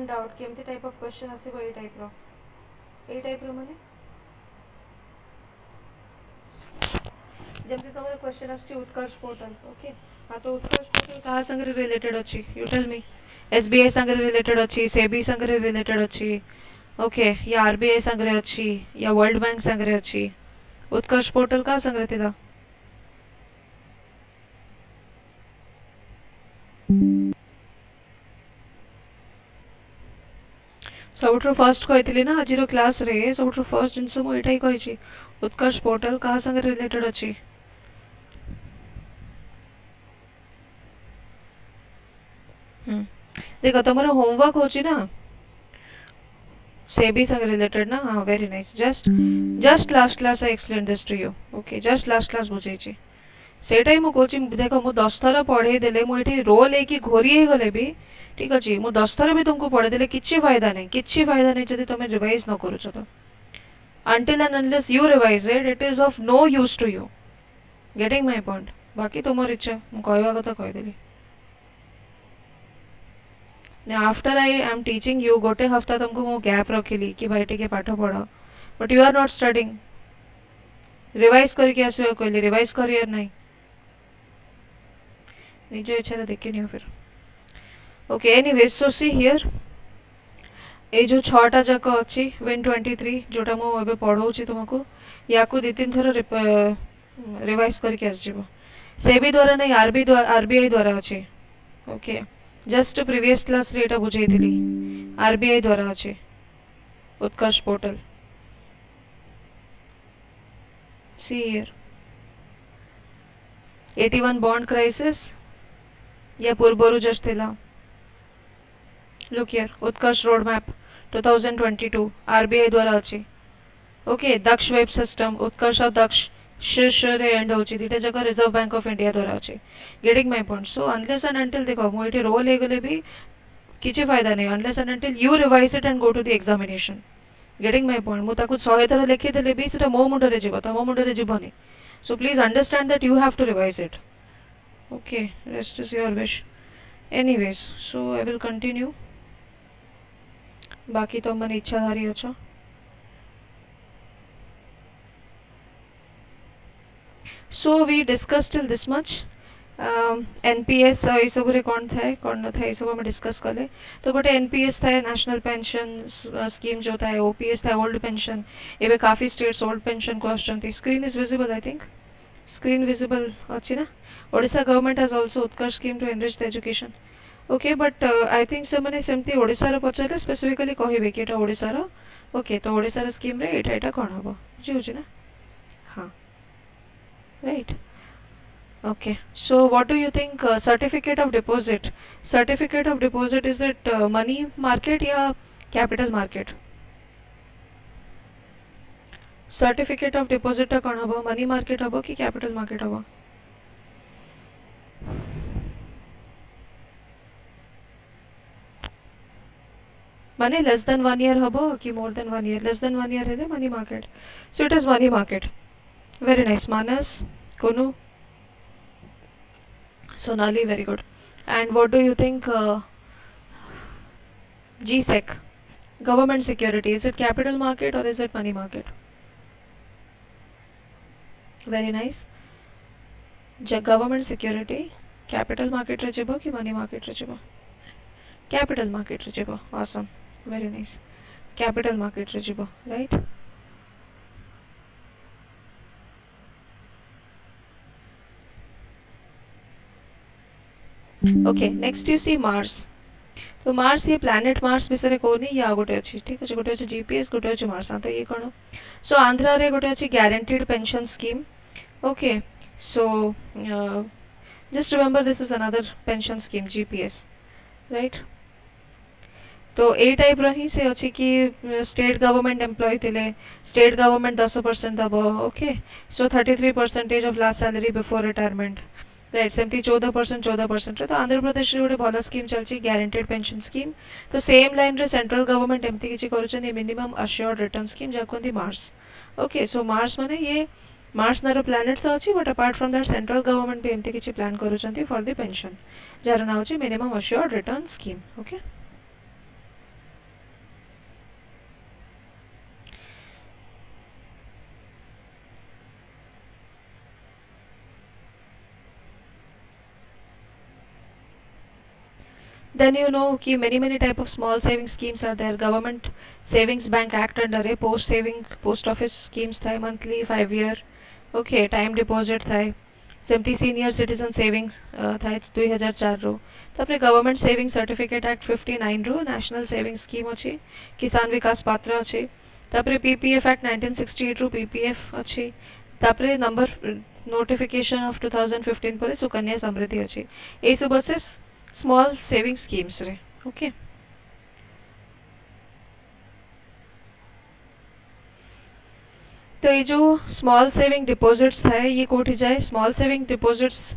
One doubt केमती type of question आसीबो ए टाइप रो माने जमती तमरो क्वेश्चन आछी उत्कर्ष पोर्टल ओके हां तो उत्कर्ष पोर्टल कहा संगे रिलेटेड अछि यू टेल मी एसबीआई संगे रिलेटेड अछि सेबी संगे रिलेटेड अछि ओके या आरबीआई संगे अछि या वर्ल्ड बैंक संगे अछि उत्कर्ष पोर्टल का संगे थिला सबुठु फर्स्ट कहती ना आज क्लास रे सबुठु फर्स्ट जिनस मु एटाई कहिछि उत्कर्ष पोर्टल कहा संगे रिलेटेड अछि देखो तुम्हारा होमवर्क होची ना सेबी संग रिलेटेड ना हाँ very nice just last class I explain this to you okay just last class बुझेछि सेटाई मु कोची देखो मु 10 थर पढ़े देले मु एठी रोल लेकी घोरी हे गले भी ठीक अछि मु 10 थर भी तुमको पढ़े देले किछि फायदा नहीं जदि तुमे रिवाइज न करूछ तो until and unless you revise it is of no use to you getting my point बाकी तुमर इच्छा मु कहवा कथा कहि देली after I am teaching you गोटे हफ्ता तुमको मु गैप रखिली कि भाई टिके पाठ पढ़ but you are not studying revise करके आसवा कहली रिवाइज करियर नहीं निज इच्छा देखनी फिर okay anyways so see here ए जो छटा जाक अच्छी विन 23 जोटा मु एबे पढ़ाऊची तुमको या को दि तीन थर रिवाइज करके आसजिवो सेबी द्वारा नहीं आरबीआई द्वारा अच्छी ओके जस्ट प्रीवियस क्लास रे एटा बुझेइथिली आरबीआई द्वारा अच्छी Utkarsh portal see here 81 bond crisis या पूर्वरु जस्ट थिला look here Utkarsh road map 2022 RBI द्वारा अच्छी okay Daksh web system Utkarsh Daksh शीर्ष रे एंड होची दिटा जगह रिजर्व बैंक ऑफ इंडिया द्वारा अच्छी getting my point so unless and until देखो मु एठी रोल हे गले भी किछि फायदा नहीं unless and until you revise it and go to the examination getting my point मु ताकू 100 थर लिखि देले भी सेटा मो मुंडरे जिवो तमो मुंडरे जिवोनी so please understand that you have to revise it okay rest is your wish anyways so I will continue बाकी तो मन इच्छाधारी अछो so we discussed till this much NPS ये सब रे कौन थाए कौन न थाए सब हम डिस्कस कले तो गोटे एनपीएस थाए नेशनल पेंशन स्कीम जो थाए ओपीएस थाए ओल्ड पेंशन एबे काफी स्टेट्स ओल्ड पेंशन को आछंती screen is visible I think screen visible अछि ना Odisha government has also Utkarsh scheme to enrich the education okay but I think से माने सेमती ओडिशा रो पछले स्पेसिफिकली कहिबे कि एटा ओडिशा रो ओके तो ओडिशा रो स्कीम रे एटा कोन हबो बुझियो ना हां right okay so what do you think certificate of deposit is it money market या capital market certificate of deposit टा कोन हबो money market हबो कि capital market हबो माने less than 1 year हबो कि more than 1 year less than 1 year है money market so it is money market very nice Manas Konu Sonali very good and what do you think GSEC government security is it capital market or is it money market very nice government security capital market रे जिवो कि money market रे जिवो capital market रे जिवो awesome very nice capital market रे जिवो right okay next you see Mars तो मार्स ये प्लैनेट मार्स विषय कोनी या गोटे अछि ठीक अछि गोटे अछि जीपीएस गोटे अछि मार्स तो ये कोन सो आंध्रा रे गोटे अछि guaranteed pension scheme okay so just remember this is another pension scheme GPS right तो ए टाइप रही से अछि कि स्टेट गवर्नमेंट एम्प्लॉय थिले स्टेट गवर्नमेंट 10% दबो okay so 33% of last salary before retirement right सेमती 14% तो आंध्र प्रदेश रे गोटे भलो स्कीम चलची गारंटेड पेंशन स्कीम तो सेम लाइन रे सेंट्रल गवर्नमेंट एमती किछि करूछन मिनिमम अश्योर्ड रिटर्न स्कीम जाकोंदी मार्स ओके सो मार्स माने ये मार्स नारो प्लैनेट तो अछि but apart from that central government भी एमती किछि प्लान करूछंती फॉर द पेंशन जार ना होची minimum assured return scheme okay then you know कि many type of small saving schemes are there. Government savings bank act under है, post office schemes થાય monthly 5 year, okay, time deposit થાય, सेमती senior citizen savings થાય 2004 रो, तापरे government saving certificate act 59 रो national saving scheme अछि, किसान विकास पात्र अछि, तापरे पीपीएफ एक्ट 1968 रो पीपीएफ अछि, तापरे नंबर नोटिफिकेशन ऑफ 2015 पर सुकन्या समृद्धि अछि। ए सब से स्मॉल सेविंग स्कीम्स रे, ओके। तो ये जो स्मॉल सेविंग डिपॉजिट्स था ये कोठी जाए, small saving deposits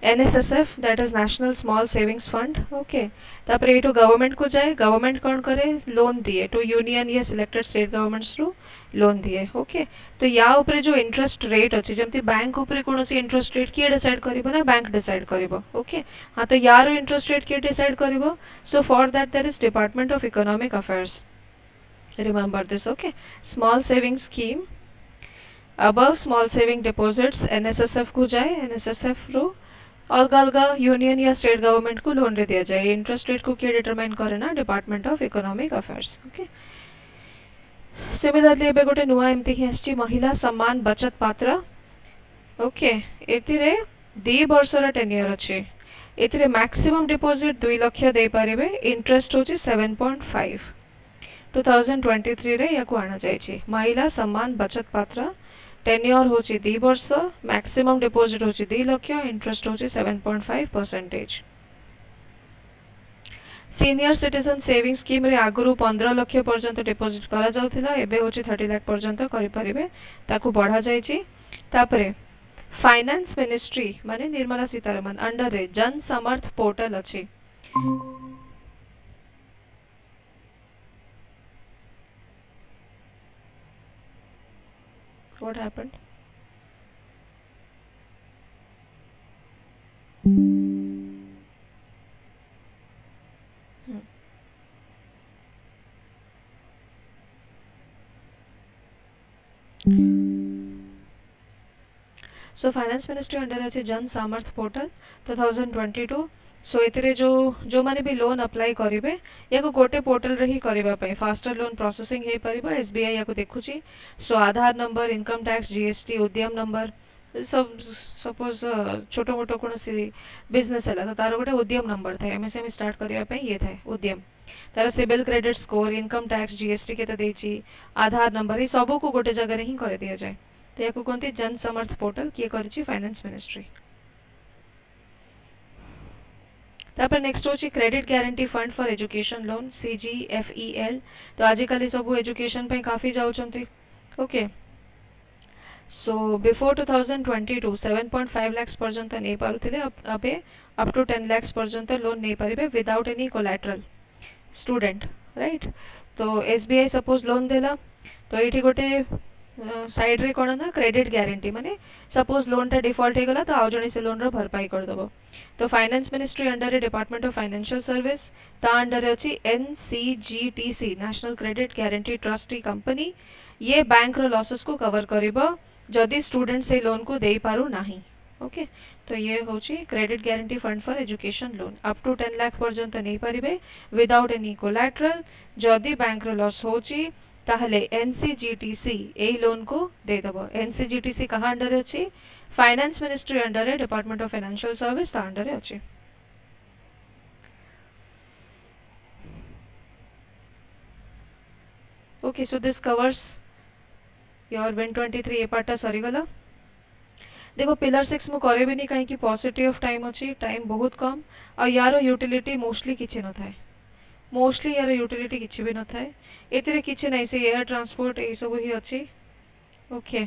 NSSF that is national small savings fund, okay. तापर ये तो गवर्नमेंट को जाए, गवर्नमेंट कौन करे, लोन दिए तो यूनियन या सिलेक्टेड स्टेट गवर्नमेंट्स रू लोन दिए, ओके। तो या ऊपर जो इंटरेस्ट रेट अच्छी जमती बैंक ऊपर कौन सी इंटरेस्ट रेट किए डिसाइड करिवो ना, बैंक डिसाइड करिवो, ओके। हाँ तो यार इंटरेस्ट रेट किए डिसाइड करिवो, so for that there is department of economic affairs, remember this, okay. Small saving scheme above small saving deposits NSSF को जाए, एनएसएसएफ रो अलगा अलगा यूनियन या स्टेट गवर्नमेंट को लोन रे दिया जाए, इंटरेस्ट रेट को किए डिटरमाइन करे ना, department of economic affairs, okay. Similarly एबे गोटे नुआ एमती ही आछि महिला सम्मान बचत पात्र, ओके। एतिरे 2 वर्षर टेन्योर अछि, एतिरे मैक्सिमम डिपॉजिट 2 लाख दे पारिबे, इंटरेस्ट होछि 7.5। 2023 रे याको आना जायछि महिला सम्मान बचत पात्र, टेन्योर होछि 2 वर्ष, मैक्सिमम डिपॉजिट होछि 2 लाख, इंटरेस्ट होछि 7.5%। सीनियर सिटीजन सेविंग स्कीम रे आगुरु 15 लाख पर्यंत डिपॉजिट करा जाउथिला, एबे होछि 30 लाख पर्यंत करि परिबे, ताकू बढ़ा जायछि। तापरे फाइनेंस मिनिस्ट्री माने निर्मला सीतारमण अंडर रे जन समर्थ पोर्टल अछि। What happened? So finance ministry under अच्छे जन सामर्थ पोर्टल 2022। सो एतिरे जो माने भी लोन अप्लाई करिवे याको गोटे पोर्टल रे ही करबा पई फास्टर लोन प्रोसेसिंग हे परिबा, एसबीआई याको देखुची। सो आधार नंबर, इनकम टैक्स, जीएसटी, उद्यम नंबर, सब सपोज छोटो मोटो कोन सी बिजनेस हला तो तार गोटे उद्यम नंबर थाए, एमएसएमई स्टार्ट करबा पई ये थाए उद्यम, तार CIBIL credit score, income tax, GST केते देची, आधार नंबर, ये सब को गोटे जगह रे ही कर दिया जाए। तो याको कोनती जन समर्थ पोर्टल किए करची फाइनेंस मिनिस्ट्री। तापर नेक्स्ट होची credit guarantee fund for education loan, CGFEL. तो आजिकली सब एजुकेशन पे काफी जाउचंती, ओके। सो बिफोर 2022 7.5 लाख पर्यंत नहीं पारुथिले, अबे अप टू 10 लाख पर्यंत लोन नहीं पारिबे without any collateral student, right. तो एसबीआई सपोज लोन देला तो एठी गोटे साइड रे कोन ना क्रेडिट गारंटी माने सपोज लोन टा डिफॉल्ट हे गला तो आउ जणी से लोन रो भरपाई कर दबो। तो फाइनेंस मिनिस्ट्री अंडर रे डिपार्टमेंट ऑफ फाइनेंशियल सर्विस, ता अंडर रे अछि NCGTC national credit guarantee trustee company, ये बैंक रो लॉसेस को कवर करिबो जदि स्टूडेंट से लोन को दे पारु नाही, ओके। तो ये होची credit guarantee fund for education loan, up to 10 lakh पर्यंत नहीं पारिबे विदाउट एनी कोलैटरल, जदि बैंक रो लॉस होची ताहले एनसीजीटीसी ए लोन को दे दबो। एनसीजीटीसी कहाँ अंडर अछि, फाइनेंस मिनिस्ट्री अंडर है, डिपार्टमेंट ऑफ फाइनेंशियल सर्विस ता अंडर अछि। Okay, so this covers your 123 A part सरी गला। देखो पिलर 6 मु करे भी नहीं कहीं कि पॉजिटिव ऑफ टाइम अछि, टाइम बहुत कम, और यारो यूटिलिटी मोस्टली किछि न थाए, मोस्टली यार यूटिलिटी किछि भी न थाए, एतिरे किछि नै से एयर ट्रांसपोर्ट ए सब ही अछि, ओके।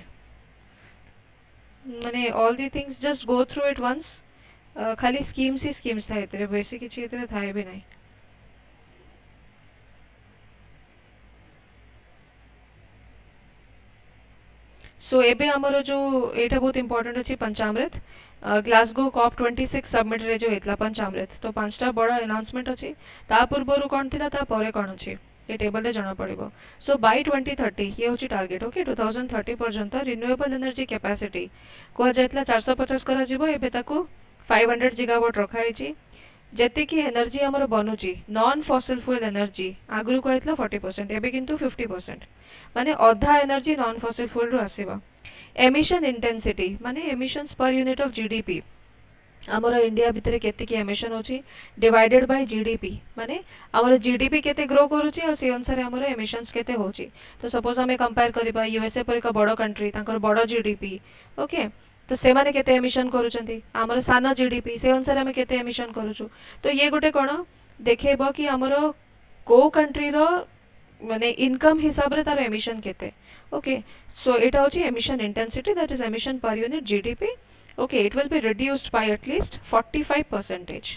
माने all the things just go through it once, खाली स्कीम्स ही स्कीम्स थाए, एतिरे बेसिक किछि एतिरे थाए भी नहीं। सो एबे हमरो जो एटा बहुत इंपोर्टेंट अछि पंचामृत, ग्लासगो कॉप 26 सबमिट रे जो हेतला पंचामृत, तो पांचटा बड़ा अनाउंसमेंट अछि, ता पूर्वरु कोन थिला ता परे कोन अछि ये टेबल रे जणा पड़िबो। सो बाय 2030 ये होची टारगेट, ओके। 2030 पर्यंत रिन्यूएबल एनर्जी कैपेसिटी को जायतला 450 करा जिवो, एबे ताको 500 गीगावाट रखा हिची। जेतिकी एनर्जी आमर बनूची नॉन फॉसिल फ्यूल एनर्जी आगुरी कहला 40% एबे किंतु 50% माने अधा एनर्जी नॉन फॉसिल फ्यूल रु आसीबा। एमिशन इंटेंसिटी माने emissions per unit of GDP आमर इंडिया भितर केतिकी एमिशन होची डिवाइडेड बाय जीडीपी माने आमर जीडीपी केते ग्रो करूची और से अनुसार आमर एमिशंस केते होची। तो सपोज हमें कंपेयर करबा यूएसए पर एक बड़ कंट्री तांकर बड़ जीडीपी ओके तो से माने केते एमिशन करूचंती आमर साना जीडीपी से अनुसार हमें केते एमिशन करूचु। तो ये गोटे कोन देखेबो कि आमर को कंट्री रो माने इनकम हिसाब रे तार एमिशन केते ओके। सो एटा होची emission intensity that is emission per unit GDP okay it will be reduced by at least 45%।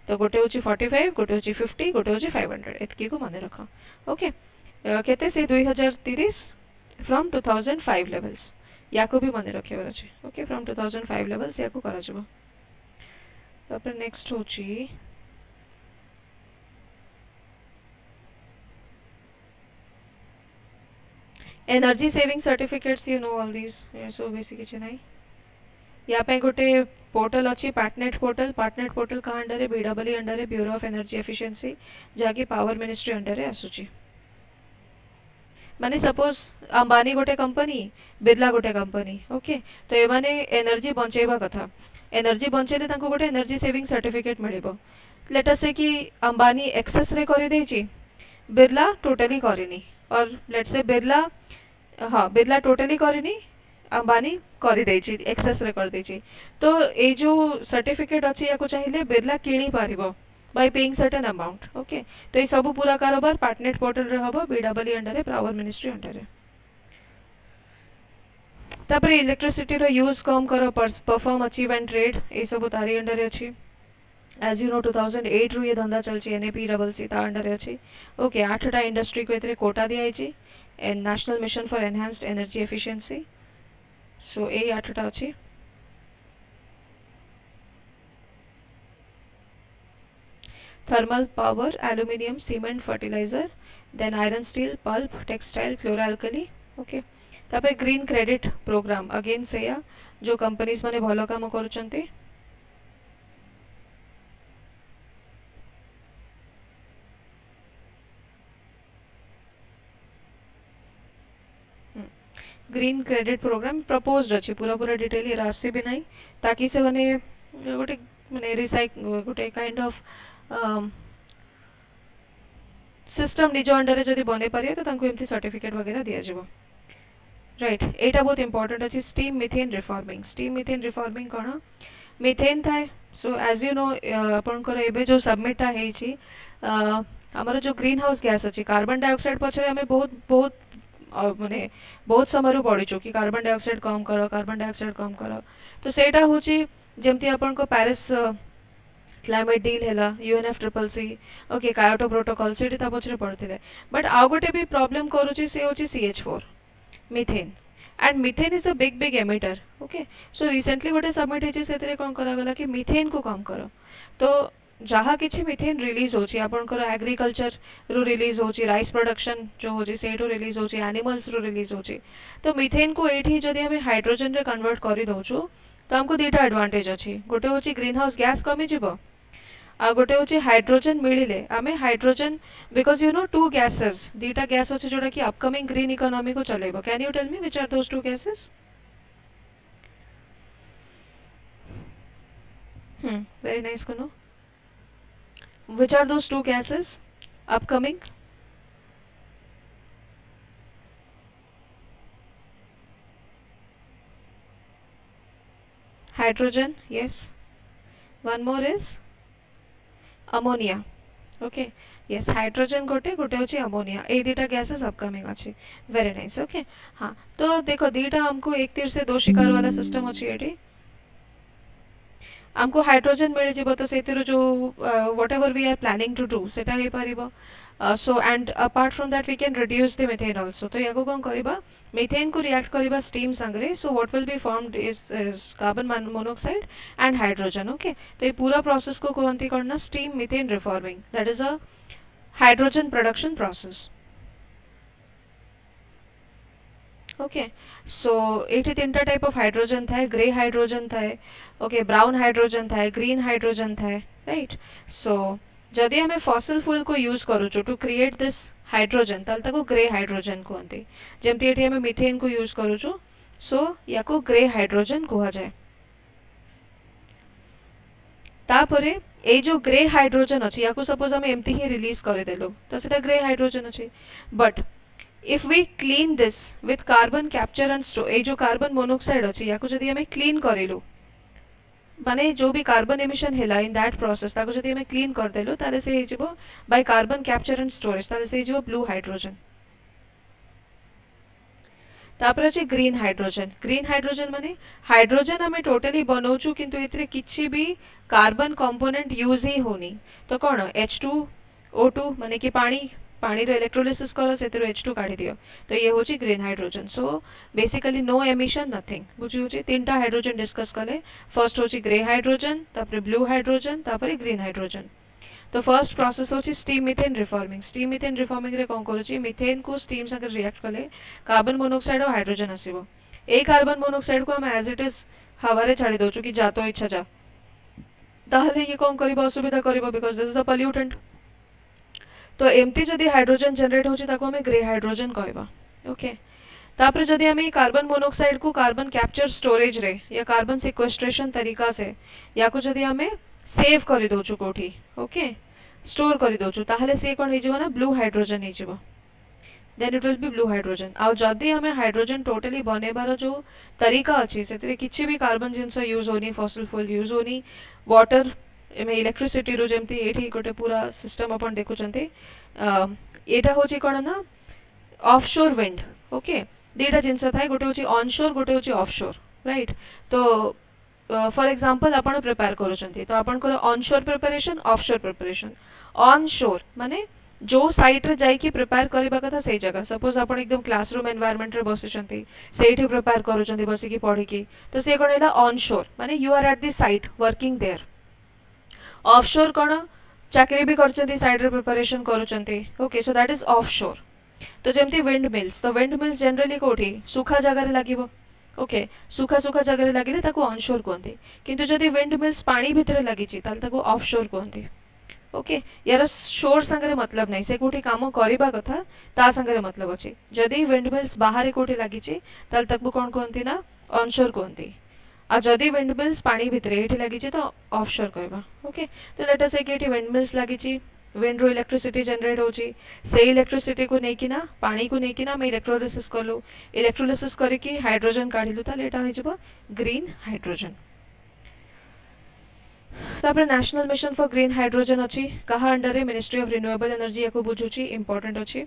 तो गोटे होची 45 गोटे होची 50 गोटे होची 500 एतकी को माने रखो ओके। केते से 2030 फ्रॉम 2005 लेवल्स याको भी माने रखिबार अछि ओके फ्रॉम 2005 लेवल्स याको करा जबो। तापर नेक्स्ट होची energy saving certificates you know all this so basic किछ नाही या पे गोटे पोर्टल अच्छी पार्टनेट पोर्टल का अंडर है बीडब्ल्यू अंडर है ब्यूरो ऑफ एनर्जी एफिशिएंसी जाके पावर मिनिस्ट्री अंडर है आसुची। माने सपोज अंबानी गोटे कंपनी बिरला गोटे कंपनी ओके तो ए माने एनर्जी बंचेबा कथा एनर्जी बंचेले तांको गोटे एनर्जी सेविंग सर्टिफिकेट मिलिबो। लेट अस से कि अंबानी एक्सेस रे करि देछि बिरला टोटली करिनी और लेट से बिरला हाँ बिरला टोटली करिनी अंबानी कर देछि एक्सेस रे कर देछि। तो ए जो सर्टिफिकेट अछि याको चाहिए बिरला किणी पारिबो by paying certain amount okay. तो ये सब पूरा कारोबार पार्टनेट पोर्टल रे हबो बीडब्ल्यू अंडर रे पावर मिनिस्ट्री अंडर रे। तापर इलेक्ट्रिसिटी रो यूज कम करो परफॉर्म अचीव एंड ट्रेड ए सब तारी अंडर रे अछि। एज यू नो 2008 रु ये धंधा चलछि एनएपीडब्ल्यूसी ता अंडर रे अछि ओके। 8टा इंडस्ट्री को एतरे कोटा दिया छि and national mission for enhanced energy efficiency so ए 8टा अछि। Thermal power aluminium cement fertiliser then iron steel pulp textile chloralkali okay. तापर ग्रीन क्रेडिट प्रोग्राम अगेन से या जो कंपनीज माने भलो काम करूचंती ग्रीन क्रेडिट प्रोग्राम प्रपोज्ड अछि पूरा पूरा डिटेल ये राशि भी नहीं ताकि से माने गोटे माने गोटे काइंड ऑफ सिस्टम निज अंडर रे जदी बने पारे तो तांको एमती सर्टिफिकेट वगैरह दिया जेबो राइट। एटा बहुत इंपोर्टेंट अछि स्टीम मीथेन रिफॉर्मिंग कोन मीथेन थाए। सो एज यू नो आपनकर एबे जो सबमिट है छी हमर जो ग्रीन हाउस गैस अछि कार्बन डाइऑक्साइड पछरे हमें बहुत बहुत माने बहुत समय पड़ी कि कार्बन डाइऑक्साइड कम करो तो सेटा होची जेमती अपन को पेरिस क्लाइमेट डील हैला यूएनएफसीसीसी ओके कायोटो प्रोटोकॉल सेठी ता पछरे पड़थिले। बट आ गोटे भी प्रॉब्लम करूची से होची CH4 methane and methane is a big emitter okay. So recently गोटे सबमिट हेची सेतरे कोन करा गला कि मीथेन को कम करो तो जहाँ किसी मीथेन रिलीज होची आपनकर एग्रीकल्चर रु रिलीज होची राइस प्रोडक्शन जो होची सेठो रिलीज होची एनिमल्स रु रिलीज होची। तो मीथेन को एठी जदी हमें हाइड्रोजन रे कन्वर्ट करि दउछु तो हमको दुटा एडवांटेज अछि गोटे होची ग्रीन हाउस गैस कमी जिवो आ गोटे होची हाइड्रोजन मिलिले आमे hydrogen because you know two gases दुटा गैस होची जोटा कि अपकमिंग ग्रीन इकोनॉमी को चलेबो। Can you tell me which are those two gases? Very nice कुनो which are those two gases upcoming? Hydrogen, yes. One more is ammonia okay yes hydrogen गोटे गोटे होची अमोनिया ए दुटा गैसेस अपकमिंग अछि very nice okay. हाँ तो देखो दुटा हमको एक तीर से दो शिकार वाला सिस्टम अछि एठी हमको हाइड्रोजन मिल जिवो तो सेतिरो जो whatever we are planning to do सेटा हे परिबो। So and apart from that we can reduce the methane also. तो याको कोन करिबा मीथेन को रिएक्ट करिबा स्टीम संगरे so what will be formed is carbon monoxide and hydrogen okay. तो ये पूरा प्रोसेस को कोनती करना steam methane reforming that is a hydrogen production process okay. So एठी तीनटा टाइप ऑफ हाइड्रोजन थाए ग्रे हाइड्रोजन थाए ओके ब्राउन हाइड्रोजन थाए ग्रीन हाइड्रोजन थाए राइट। सो जदि आम फसिल फ्यूल को यूज करूँ टू क्रिएट दिस हाइड्रोजन ताल ताको ग्रे हाइड्रोजन कहते। जमती ये आम मिथेन को यूज करूँ, सो या ग्रे हाइड्रोजन कह जाए। तापरे ए जो ग्रे हाइड्रोजन अच्छी या सपोज आम एमती ही रिलीज करदेलु तो सेटा ग्रे हाइड्रोजन अच्छी। But if we clean this with carbon capture and store, ए जो कार्बन मोनोक्साइड अच्छी या जदि आम क्लीन करेलु माने जो भी कार्बन एमिशन है इन दैट प्रोसेस ताको जदि आम क्लीन करदेलु ताले से हो by carbon capture and storage ताले से हो ब्लू हाइड्रोजन। तापर अच्छे ग्रीन हाइड्रोजन। ग्रीन हाइड्रोजन माने हाइड्रोजन आम टोटली बनाऊँ किंतु एथिरे किछि भी कार्बन कंपोनेंट यूज ही होनी। तो कौन H2O2 माने कि पानी पानी रो इलेक्ट्रोलिसिस करो से H2 काढ़ी दियो तो ये होची green hydrogen. So basically no emission nothing बुझी होची। तीनटा हाइड्रोजन डिस्कस कले। फर्स्ट होची ग्रे हाइड्रोजन, तापर ब्लू हाइड्रोजन, तापर ग्रीन हाइड्रोजन। तो फर्स्ट प्रोसेस होची steam methane reforming. Steam methane reforming रे कोन करूची मिथेन को स्टीम संगे रिएक्ट कले कार्बन मोनोक्साइड और हाइड्रोजन आसीबो। ए कार्बन मोनोक्साइड को हम एज इट इज हवा रे छाड़ी दोछु कि जातो इच्छा जा, ताहले ये कोन करिबो असुविधा करिबो because this is the pollutant. तो एमती जदि हाइड्रोजन जनरेट होची ताको हमें ग्रे हाइड्रोजन कहबा। ओके। तापर जदि हमें कार्बन मोनोक्साइड को कार्बन कैप्चर स्टोरेज रे या कार्बन सिक्वेस्ट्रेशन तरीका से या को जदि हमें सेव करि दोछु कोठी, ओके स्टोर करि दोछु ताहले से कोन हे जिवो ना ब्लू हाइड्रोजन हे जिवो। Then it will be blue hydrogen. आ जदि हमें हाइड्रोजन टोटली बनेबार जो तरीका अछि सेतिरे किछि भी कार्बन जिंस यूज होनी, फॉसिल फ्यूल यूज होनी, वाटर एमे इलेक्ट्रिसिटी रो जेमती एठी गोटे पूरा सिस्टम अपन देखुचंती। एटा होची कोन ना ऑफशोर विंड। ओके दीटा जिनस थाए, गोटे होची ऑनशोर, गोटे होची ऑफशोर, राइट। तो फॉर एग्जांपल आपण प्रिपेयर करूचंती तो आपण को onshore preparation, offshore preparation. Onshore माने जो साइट रे जाई कि प्रिपेयर करबा कथा से जगह, सपोज आपण एकदम क्लासरूम एनवायरनमेंट रे बसिचंती सेठी प्रिपेयर करूचंती बसी की पढी की, तो से कोन हैला ऑनशोर माने you are at the site working there. Offshore कोन चाकरी भी करचंती साइड रे प्रिपरेशन करूचंती। Okay so that is offshore. तो जमती विंड मिल्स, तो विंड मिल्स जनरली कोठी सुखा जगह रे लागिबो। ओके सुखा सुखा जगह रे लागिले ताको ऑनशोर कहंती। किंतु जदि विंड मिल्स पानी भितरे लागिची ताल ताको ऑफशोर कहंती। ओके यार शोर संगे मतलब नहीं, से कोठी काम करबा कथा ता संगे मतलब अछि। जदि विंड मिल्स बाहर कोठी लागिची ताल ताको कोन कहंती ना ऑनशोर कहंती। आ जदि विंड मिल्स पानी भितरे एठी लागिची तो ऑफशोर कहबा। ओके तो लेट अस से कि एठी विंड मिल्स लागिची, विंड रो इलेक्ट्रिसिटी जनरेट होची, से इलेक्ट्रिसिटी को नेकिना पानी को नेकिना मैं इलेक्ट्रोलिसिस करलु, इलेक्ट्रोलिसिस करिकी हाइड्रोजन काढिलु ताले एटा होई जबो ग्रीन हाइड्रोजन। तापर national mission for green hydrogen अछि कहा अंडर रे मिनिस्ट्री ऑफ रिन्यूएबल एनर्जी याको बुझुची इंपोर्टेंट अछि।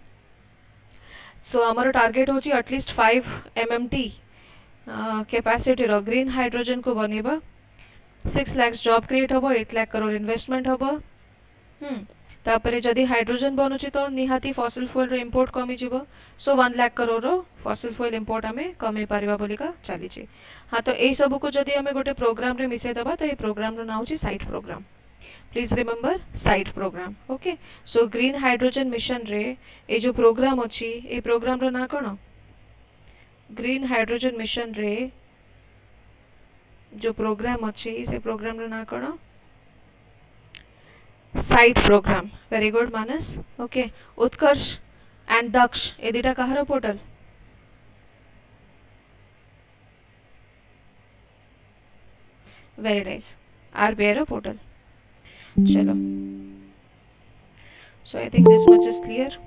सो हमर टारगेट होची एटलीस्ट 5 MMT कैपेसिटी रो ग्रीन हाइड्रोजन को बनेबा। 6 लाख जॉब क्रिएट होबो, 8 लाख करोड़ इन्वेस्टमेंट होबो। तापरे जदि हाइड्रोजन बनुची तो निहाती फॉसिल फ्यूल रो इंपोर्ट कमी जिवो। सो 1 लाख करोड़ रो फॉसिल फ्यूल इंपोर्ट हमें कमी पारिबा बोलिका चलीची। हाँ तो एई सब को जदि हमें गोटे प्रोग्राम रे मिसे दबा तो ए प्रोग्राम रो नाम होची SIGHT programme. Please remember SIGHT programme. Okay so green hydrogen mission रे ए जो प्रोग्राम अछि ए प्रोग्राम रो ना कोन ग्रीन हाइड्रोजन मिशन रे जो प्रोग्राम अछि से प्रोग्राम रो ना कोन साइट प्रोग्राम। वेरी गुड मानस। ओके उत्कर्ष एंड दक्ष ए दुटा कहार पोर्टल? वेरी नाइस RBI रो पोर्टल। चलो so I think this much is clear.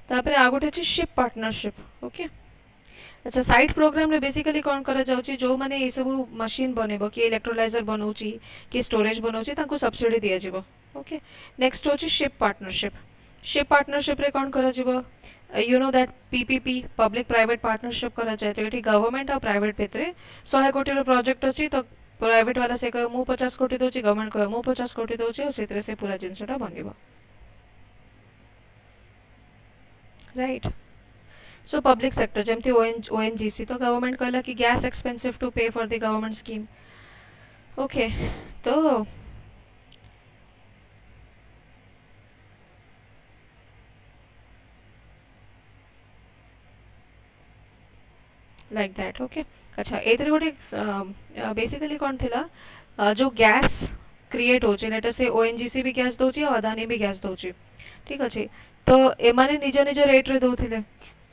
तापरे आ गोटे अछि शिप पार्टनरशिप। ओके अच्छा साइट प्रोग्राम रे बेसिकली कोन करा जाउची जो माने ए सब मशीन बनेबो कि इलेक्ट्रोलाइजर बनौची कि स्टोरेज बनौची ताको सब्सिडी दिया जिवो। ओके नेक्स्ट होची शिप पार्टनरशिप। शिप पार्टनरशिप रे कोन करा जिवो you know that PPP public private partnership करा जाय। तो एठी गवर्नमेंट और प्राइवेट भितरे 100 कोटी रो प्रोजेक्ट अछि तो प्राइवेट वाला से कह मु 50 कोटी दोची, गवर्नमेंट कह मु 50 कोटी दोची और सेतरे से पूरा जिंसटा बनिबो, राइट। सो पब्लिक सेक्टर जमती ONGC तो गवर्नमेंट कहला कि गैस एक्सपेंसिव टू पे for the government scheme. Okay तो लाइक दैट ओके। अच्छा एथरे गोटे बेसिकली कौन थिला जो गैस क्रिएट होची लेट अस से ओएनजीसी भी गैस दोची और अदानी भी गैस दोची ठीक अच्छे। तो एमाने निज निज रेट रे दौथिले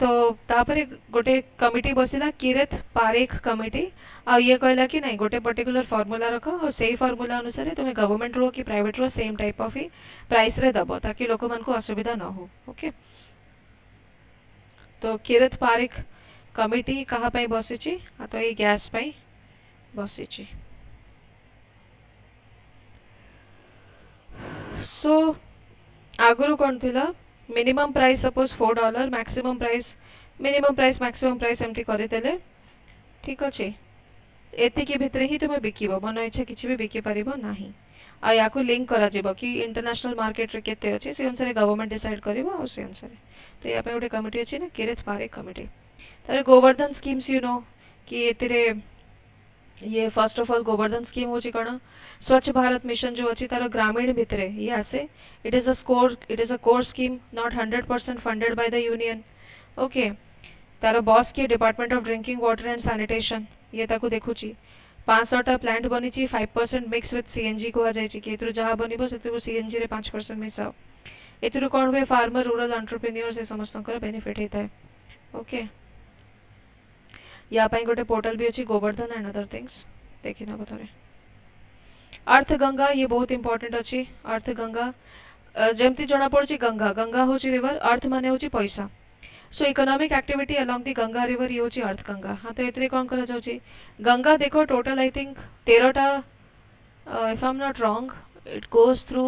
तो तापरे गोटे कमिटी बसिला किरत पारेख कमिटी आ ये कहला कि नहीं गोटे पर्टिकुलर फॉर्मूला रख और सेही फॉर्मूला अनुसार तुम गवर्नमेंट रो कि प्राइवेट रो सेम टाइप ऑफ ही प्राइस रे दबो ताकि लोक मन को असुविधा न हो ओके। तो किरत पारेख कमिटी कहा पाई बसिची आ तो ये गैस पाई बसिची। सो आगुरु कौन थिला minimum price suppose $4 minimum price maximum price एमती करदेले ठीक अच्छे। एतिकी भितर ही तुम बिकिब मन इच्छा किसी भी बिकी पार ना आ या लिंक करा कि इंटरनेशनल मार्केट रे केते अछि से अनुसार गवर्नमेंट डिसाइड करिवो आ से अनुसार तो या पे गोटे कमिटी अछि ना किरत पारेख कमिटी। तारे गोवर्धन स्कीम्स यू नो कि एतिरे ये first of all Govardhan scheme होची कण स्वच्छ भारत मिशन जो अछि तार ग्रामीण भितरे ये आसे it is a core scheme not 100% funded by the union okay. तार बॉस किए department of drinking water and sanitation ये ताको देखुची 500टा प्लांट बनी 5% मिक्स विथ सीएनजी को जाय कि एथुर जहा बनिबो सेतु सीएनजी रे 5% मिसाओ एथुर कोन हुए फार्मर रूरल एंटरप्रेन्योर्स ए समस्त बेनिफिट हेता है ओके। या पाई गोटे पोर्टल भी अच्छी गोवर्धन एंड अदर थिंग्स देखी ना थोड़े। अर्थ गंगा ये बहुत इंपॉर्टेंट अच्छी अर्थ गंगा जमती जना पड़ी गंगा गंगा हूँ रिवर अर्थ माने हूँ पैसा सो economic activity along the Ganga river ये हूँ अर्थ गंगा। हाँ तो एतरे कौन करा जाउची गंगा देखो टोटल आई थिंक 13टा if I am not wrong it goes through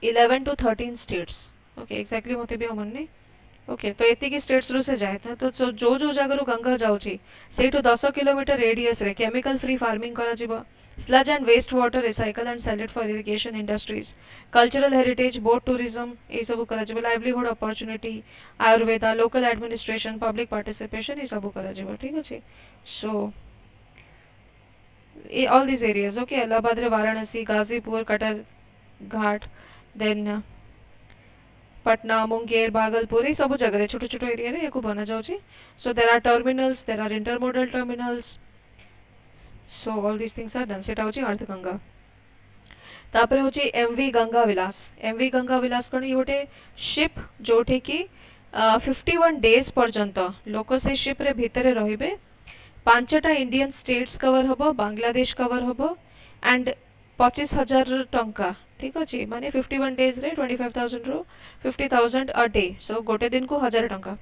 11 to 13 states okay exactly मते भी मन नहीं ओके। तो एतिकी स्टेट्स रू से जाए था तो जो जो जगह गंगा जाउची सेठू 10 किलोमीटर रेडियस रे केमिकल फ्री फार्मिंग करा जिवो sludge and waste water recycle and sell it for irrigation industries cultural heritage boat tourism ये सब करा जिवो livelihood opportunity Ayurveda local administration public participation ये सब करा जिवो ठीक अछि। So all this areas okay Allahabad रे वाराणसी गाजीपुर कटर घाट देन पटना मुंगेर भागलपुर ये सब जगह छोटो छोटो एरिया रे याको बना जाउची। So there are terminals there are intermodal terminals so all this things are done सेटा होची अर्थ गंगा। तापरे होची एमवी गंगा विलास कण योटे शिप जोठी की 51 डेज पर्यंत लोक से शिप रे भितरे रहिबे 5टा इंडियन स्टेट्स कवर हबो बांग्लादेश कवर हबो एंड 25,000 टंका ठीक अच्छे माने 51 डेज रे 25,000 रो 50,000 अ डे सो गोटे दिन को 1000 टंका।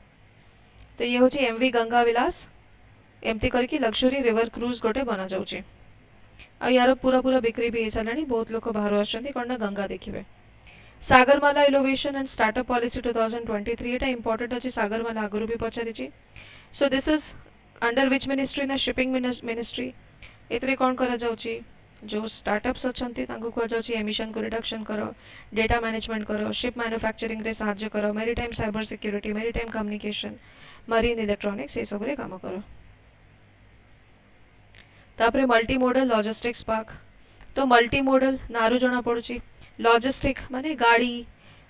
तो ये होची एमवी गंगा विलास एमती करके लग्जरी रिवर क्रूज गोटे बना जाउची आ यार पूरा पूरा बिक्री भी हेसालानी बहुत लोक बाहर आछंती कोन गंगा देखिबे। Sagarmala innovation and startup policy 2023 एटा इंपोर्टेंट अछि सागरमाला आगुरु भी पचारिची। So this is under which ministry ना शिपिंग मिनिस्ट्री एतरे कोन करा जाउची जो स्टार्टअप्स अच्छी कह जाउची एमिशन को रिडक्शन करो डेटा मैनेजमेंट करो शिप मैन्युफैक्चरिंग रे साहाय्य करो maritime cyber security maritime communication marine electronics ये सब रे काम करो। तापरे मल्टी मॉडल लॉजिस्टिक्स पार्क तो मल्टी मॉडल नारू जना पड़ुची लॉजिस्टिक माने गाड़ी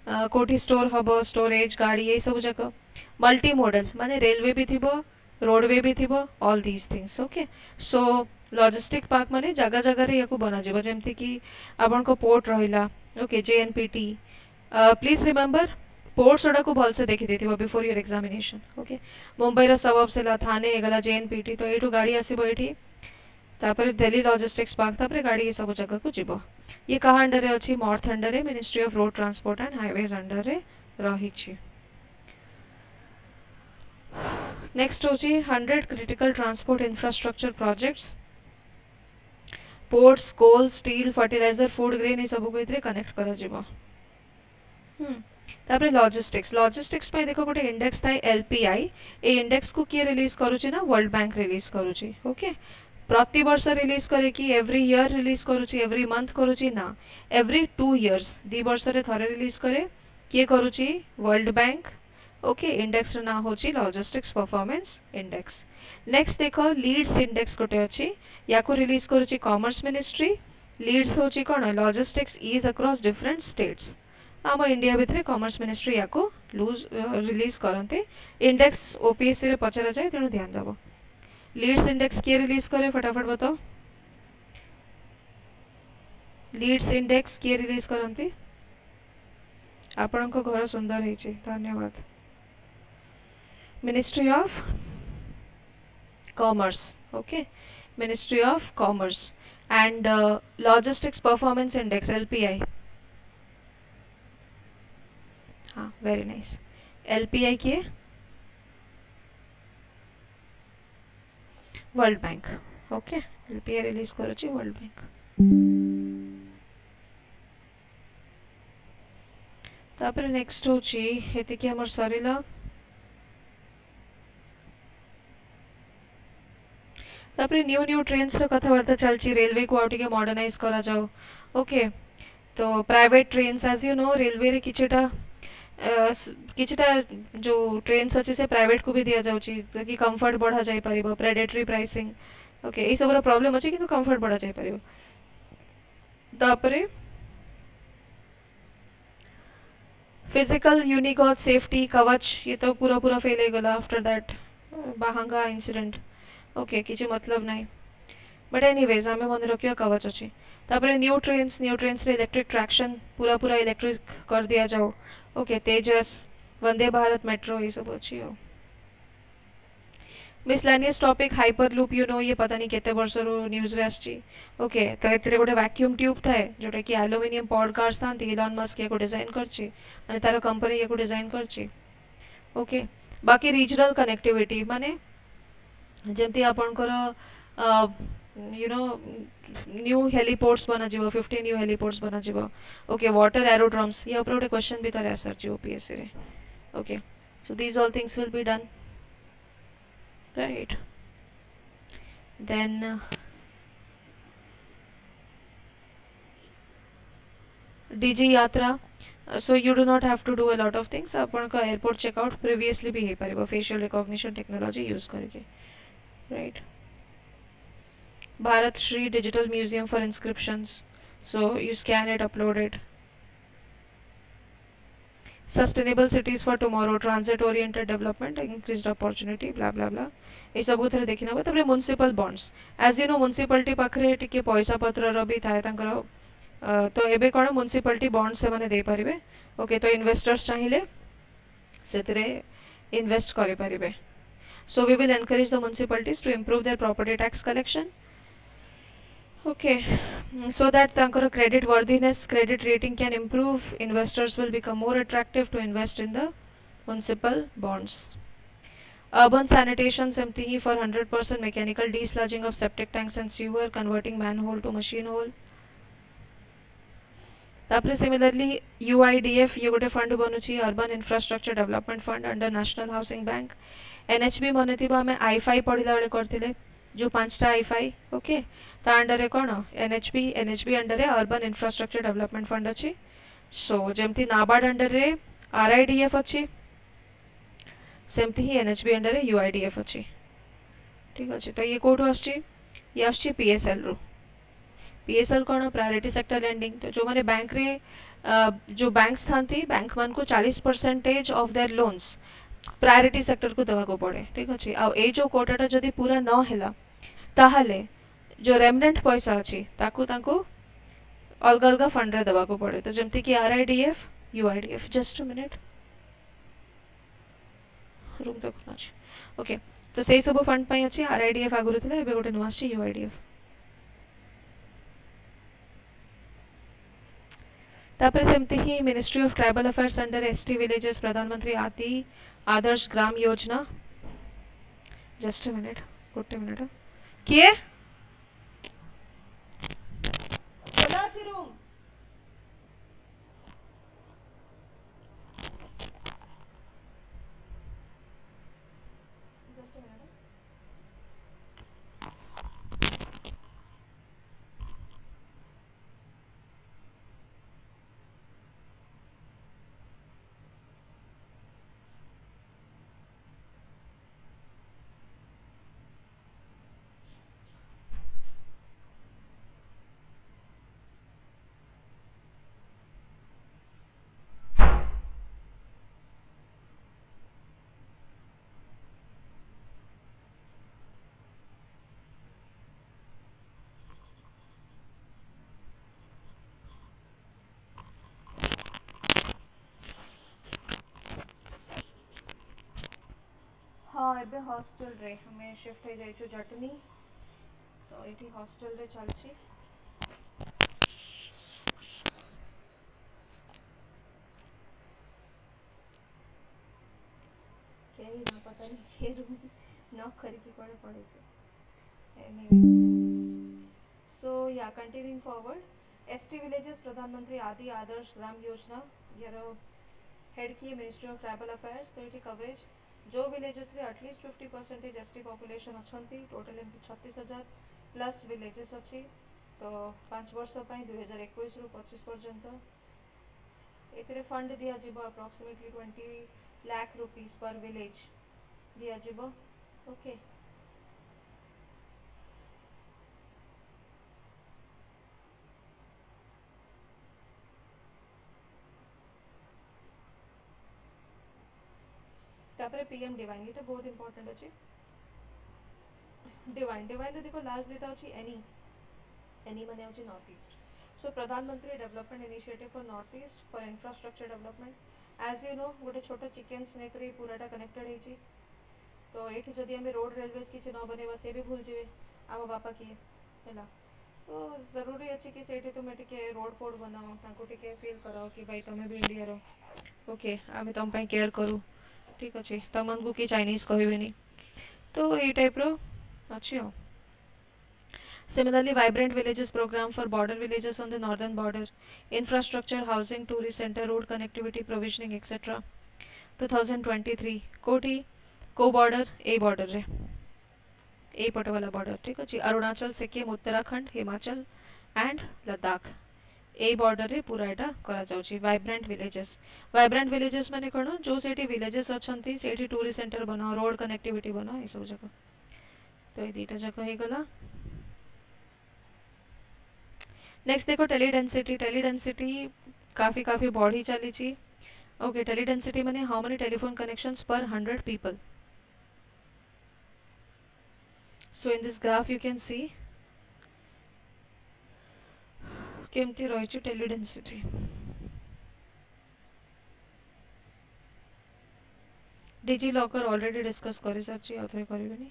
कोठी स्टोर हबो स्टोरेज गाड़ी ये सब जगह मल्टी मॉडल माने रेलवे भी थिबो रोडवे भी थिबो all these things okay. So logistic park माने जगह जगह रे याको बना जिवो जेमति कि आपन को पोर्ट रहिला okay JNPT please remember ports ओडा को भल से देखि देथिबो before your examination okay. Mumbai रा सबब से थाने एगला जेएनपीटी तो एटू गाड़ी आसीबो एठी तापर दिल्ली लॉजिस्टिक्स पार्क तापर गाड़ी ये सब जगह को जिवो ये कहा अंडर रे अछि मॉर्थ अंडर रे ministry of road transport and highways under रे रही छी। नेक्स्ट होची 100 critical transport infrastructure projects ports coal steel fertiliser food grain ये सब को इतरे कनेक्ट करा जिवो। तापर लॉजिस्टिक्स पे देखो गोटे इंडेक्स थाए एलपीआई ए इंडेक्स को किए रिलीज करूची ना वर्ल्ड बैंक रिलीज करूची ओके। प्रति वर्ष रिलीज करे कि एवरी ईयर रिलीज करूची एवरी मंथ करूची ना एवरी 2 इयर्स 2 वर्ष रे थरे रिलीज करे किए करूची वर्ल्ड बैंक ओके। इंडेक्स ना होची लॉजिस्टिक्स परफॉर्मेंस इंडेक्स। नेक्स्ट देखो लीड्स इंडेक्स गोटे अछि याको रिलीज करूची कॉमर्स मिनिस्ट्री लीड्स होची कोन logistics is across different states आम इंडिया भितर कॉमर्स मिनिस्ट्री या लूज रिलीज करते इंडेक्स ओपीएससी रे पचरा जाए तेणु ध्यान दब लीड्स इंडेक्स किए रिलीज करे फटाफट बताओ लीड्स इंडेक्स किए रिलीज करती आपणक घर सुंदर है धन्यवाद ministry of commerce okay ministry of commerce and logistics performance index LPI हाँ वेरी नाइस एलपीआई किए world bank okay LPI release करुच्ची वर्ल्ड बैंक तापर नेक्स्ट होची एतिकी हमर सरिला तापर न्यू न्यू ट्रेन्स रो कथाबार्ता चलची रेलवे को आउ टिके मॉडर्नाइज करा जाओ ओके तो private trains as you know railway रे किछटा किछटा जो ट्रेन्स अच्छे से प्राइवेट को भी दिया जाउची ताकि कंफर्ट बढ़ा जाई परिबो प्रेडेटरी प्राइसिंग ओके ए सब प्रॉब्लम अछि किंतु कंफर्ट बढ़ा जाई परिबो तापरे फिजिकल यूनिकॉड सेफ्टी कवच ये तो पूरा पूरा फेल हो गला आफ्टर दैट बाहंगा इंसिडेंट ओके किसी मतलब नहीं बट एनीवेज आमे मन रखियो कवच अछि तापरे न्यू ट्रेन्स रे इलेक्ट्रिक ट्रैक्शन पूरा पूरा इलेक्ट्रिक कर दिया जाओ ओके तेजस वंदे भारत मेट्रो ये सब अछि miscellaneous topic hyperloop you know ये पता नहीं केते वर्ष रो न्यूज रे आछि ओके तो एतरे गोटे वैक्यूम ट्यूब थाए जोटा कि एल्युमिनियम पॉड कार्स थांती इलॉन मस्क याको डिजाइन करछि माने तार कंपनी याको डिजाइन करछि ओके बाकी रीजनल कनेक्टिविटी माने जेमती आपणकर यू नो न्यू हेलीपोर्ट्स बना जीवो 50 न्यू हेलीपोर्ट्स बना जीवो ओके वाटर एरोड्रम्स या ऊपर गोटे क्वेश्चन भी तारे आसर छी ओपीएससी रे okay so these all things will be done right then DG yatra so you do not have to do a lot of things अपन का एयरपोर्ट चेकआउट प्रीवियसली भी हो पारिबो फेशियल रिकॉग्निशन टेक्नोलॉजी यूज करके right Bharat Shri digital museum for inscriptions so you scan it upload it sustainable cities for tomorrow transit oriented development increased opportunity blah blah blah ये सब उधर देखिना बा तबरे municipal bonds as you know municipality पाखरे टिके पैसा पत्र रो भी थाए तांकर तो एबे कोन म्युनिसिपालिटी बॉन्ड्स से माने दे परिबे ओके तो इन्वेस्टर्स चाहिए सेतरे इन्वेस्ट करे परिबे so we will encourage the municipalities to improve their property tax collection okay so that tankara credit worthiness credit rating can improve investors will become more attractive to invest in the municipal bonds urban sanitation emptying for 100% mechanical desludging of septic tanks and sewer converting manhole to machine hole तापरे similarly UIDF ये गोटे fund बनुची urban infrastructure development fund under national housing bank NHB मन थी आम आई5 पढ़ला बेले करथिले जो पांचटा आई5 ओके ता अंडर रे कोन एनएचबी अंडर रे अर्बन इंफ्रास्ट्रक्चर डेवलपमेंट फंड अछि सो जेमती नाबार्ड अंडर रे आरआईडीएफ अछि सेमती ही एनएचबी अंडर रे यूआईडीएफ अछि ठीक अछि तो ये कोठो आछि ये आछि पीएसएल रो पीएसएल कौन प्रायोरिटी सेक्टर लेंडिंग तो जो माने बैंक रे जो बैंक्स थांती बैंक मान को 40% of their loans priority sector को देवा को पड़े ठीक अछि आ ए जो कोटाटा जदी पूरा न हैला ताहाले जो रेमनेंट पैसा अछि ताकू ताको अलग अलग फंड रे देवा को पड़े तो जेमती कि RIDF UIDF just a minute room देखना अछि ओके तो सेई सब फंड पई अछि आरआईडीएफ आगुरु थिला एबे गोटे नुआ अछि यूआईडीएफ तापर सेमती ही ministry of tribal affairs under ST villages Pradhan Mantri Adarsh Gram Yojana just a minute गोटे मिनिट किए खोला अछि रूम जस्ट अ मिनिट एबे हॉस्टल रे हमें शिफ्ट हो जाइछु जटनी तो एठी हॉस्टल रे चलछि केही ना पता नहीं के रूम नॉक करके कोड़े पड़े छे एनीवेज सो या कंटिन्यूइंग फॉरवर्ड एसटी विलेजेस प्रधानमंत्री आदि आदर्श ग्राम योजना यार हेड की मिनिस्ट्री ऑफ ट्राइबल अफेयर्स तो ये कवरेज जो विलेजेस रे एटलीस्ट 50% एसटी पॉपुलेशन अछंती टोटल एमती 36,000 प्लस विलेजेस अच्छी तो 5 वर्ष 2021 रु 25 पर्यंत एथिरे फंड दिया जिवो अप्रोक्सीमेटली 20 लाख रुपीस पर विलेज दिया जिवो ओके तापर पीएम डिवाइन ये तो बहुत इंपॉर्टेंट अछि डिवाइन डिवाइन रे देखो लास्ट डेटा अछि एनी माने अछि नॉर्थ ईस्ट सो प्रधानमंत्री development initiative for north east for infrastructure development as you know गोटे छोट चिकेन स्नेक रे पूराटा कनेक्टेड हेछि तो ये जदि आम रोड रेलवेज किसी न बनवा से भी भूल जाए आम बापा किए है तो जरूरी अच्छे कि से तुम टे रोड फोड बनाओ टे फील कराओ कि भाई तुम्हें भी इंडिया रो ओके आम तुम केयर करूँ ठीक अच्छे तुमको किए चाइनीज कहबेनि तो ये टाइप रो अच्छी हो Similarly, vibrant villages program for border villages on the northern border, infrastructure, housing, tourist center, road connectivity, provisioning, etc. 2023 कोटी को बॉर्डर ए बॉर्डर रे ए पट वाला बॉर्डर ठीक अच्छे Arunachal Sikkim Uttarakhand Himachal and Ladakh A border रे पूरा एटा करा जाउची वाइब्रेंट विलेजेस माने कोन जो सेठी विलेजेस अछंती सेठी टूरिस्ट सेंटर बनाओ रोड कनेक्टिविटी बनाओ ए सब जगह तो ये दीटा जगह हे गला नेक्स्ट देखो टेली डेंसिटी काफी काफी बढ़ी चली छी ओके टेली डेंसिटी माने हाउ मेनी टेलीफोन कनेक्शंस पर 100 people. So in this graph you can see केमती रही tele density digi locker already discuss कर सारी आउ थे करें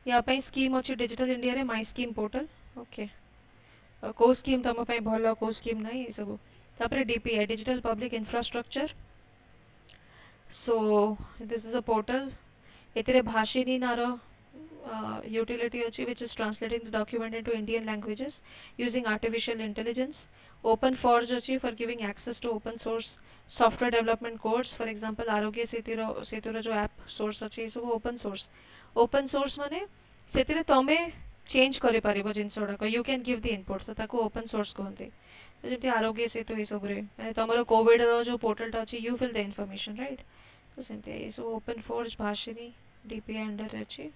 या स्कीम अच्छी डिजिटल इंडिया रे माई स्कीम पोर्टल ओके को स्कीम तुम भल को स्कीम ना ये सब तापर DPI digital public infrastructure so this is a portal एतिरे भाषिनी नार utility achi which is translating the document into Indian languages using artificial intelligence. Open Forge achi for giving access to open source software development codes. For example, आरोग्य सेतुर जो app source achi सब open source माने सेतिरे तमे change करि परिबो जिंस गुड़ाक you can give the input तो ताको ओपन सोर्स कहते तो जमी आरोग्य सेतु ये सब तुम कोविड रो जो पोर्टल अच्छी you fill the information right तो सेमती ये सब open forge Bhashini DPI under अच्छी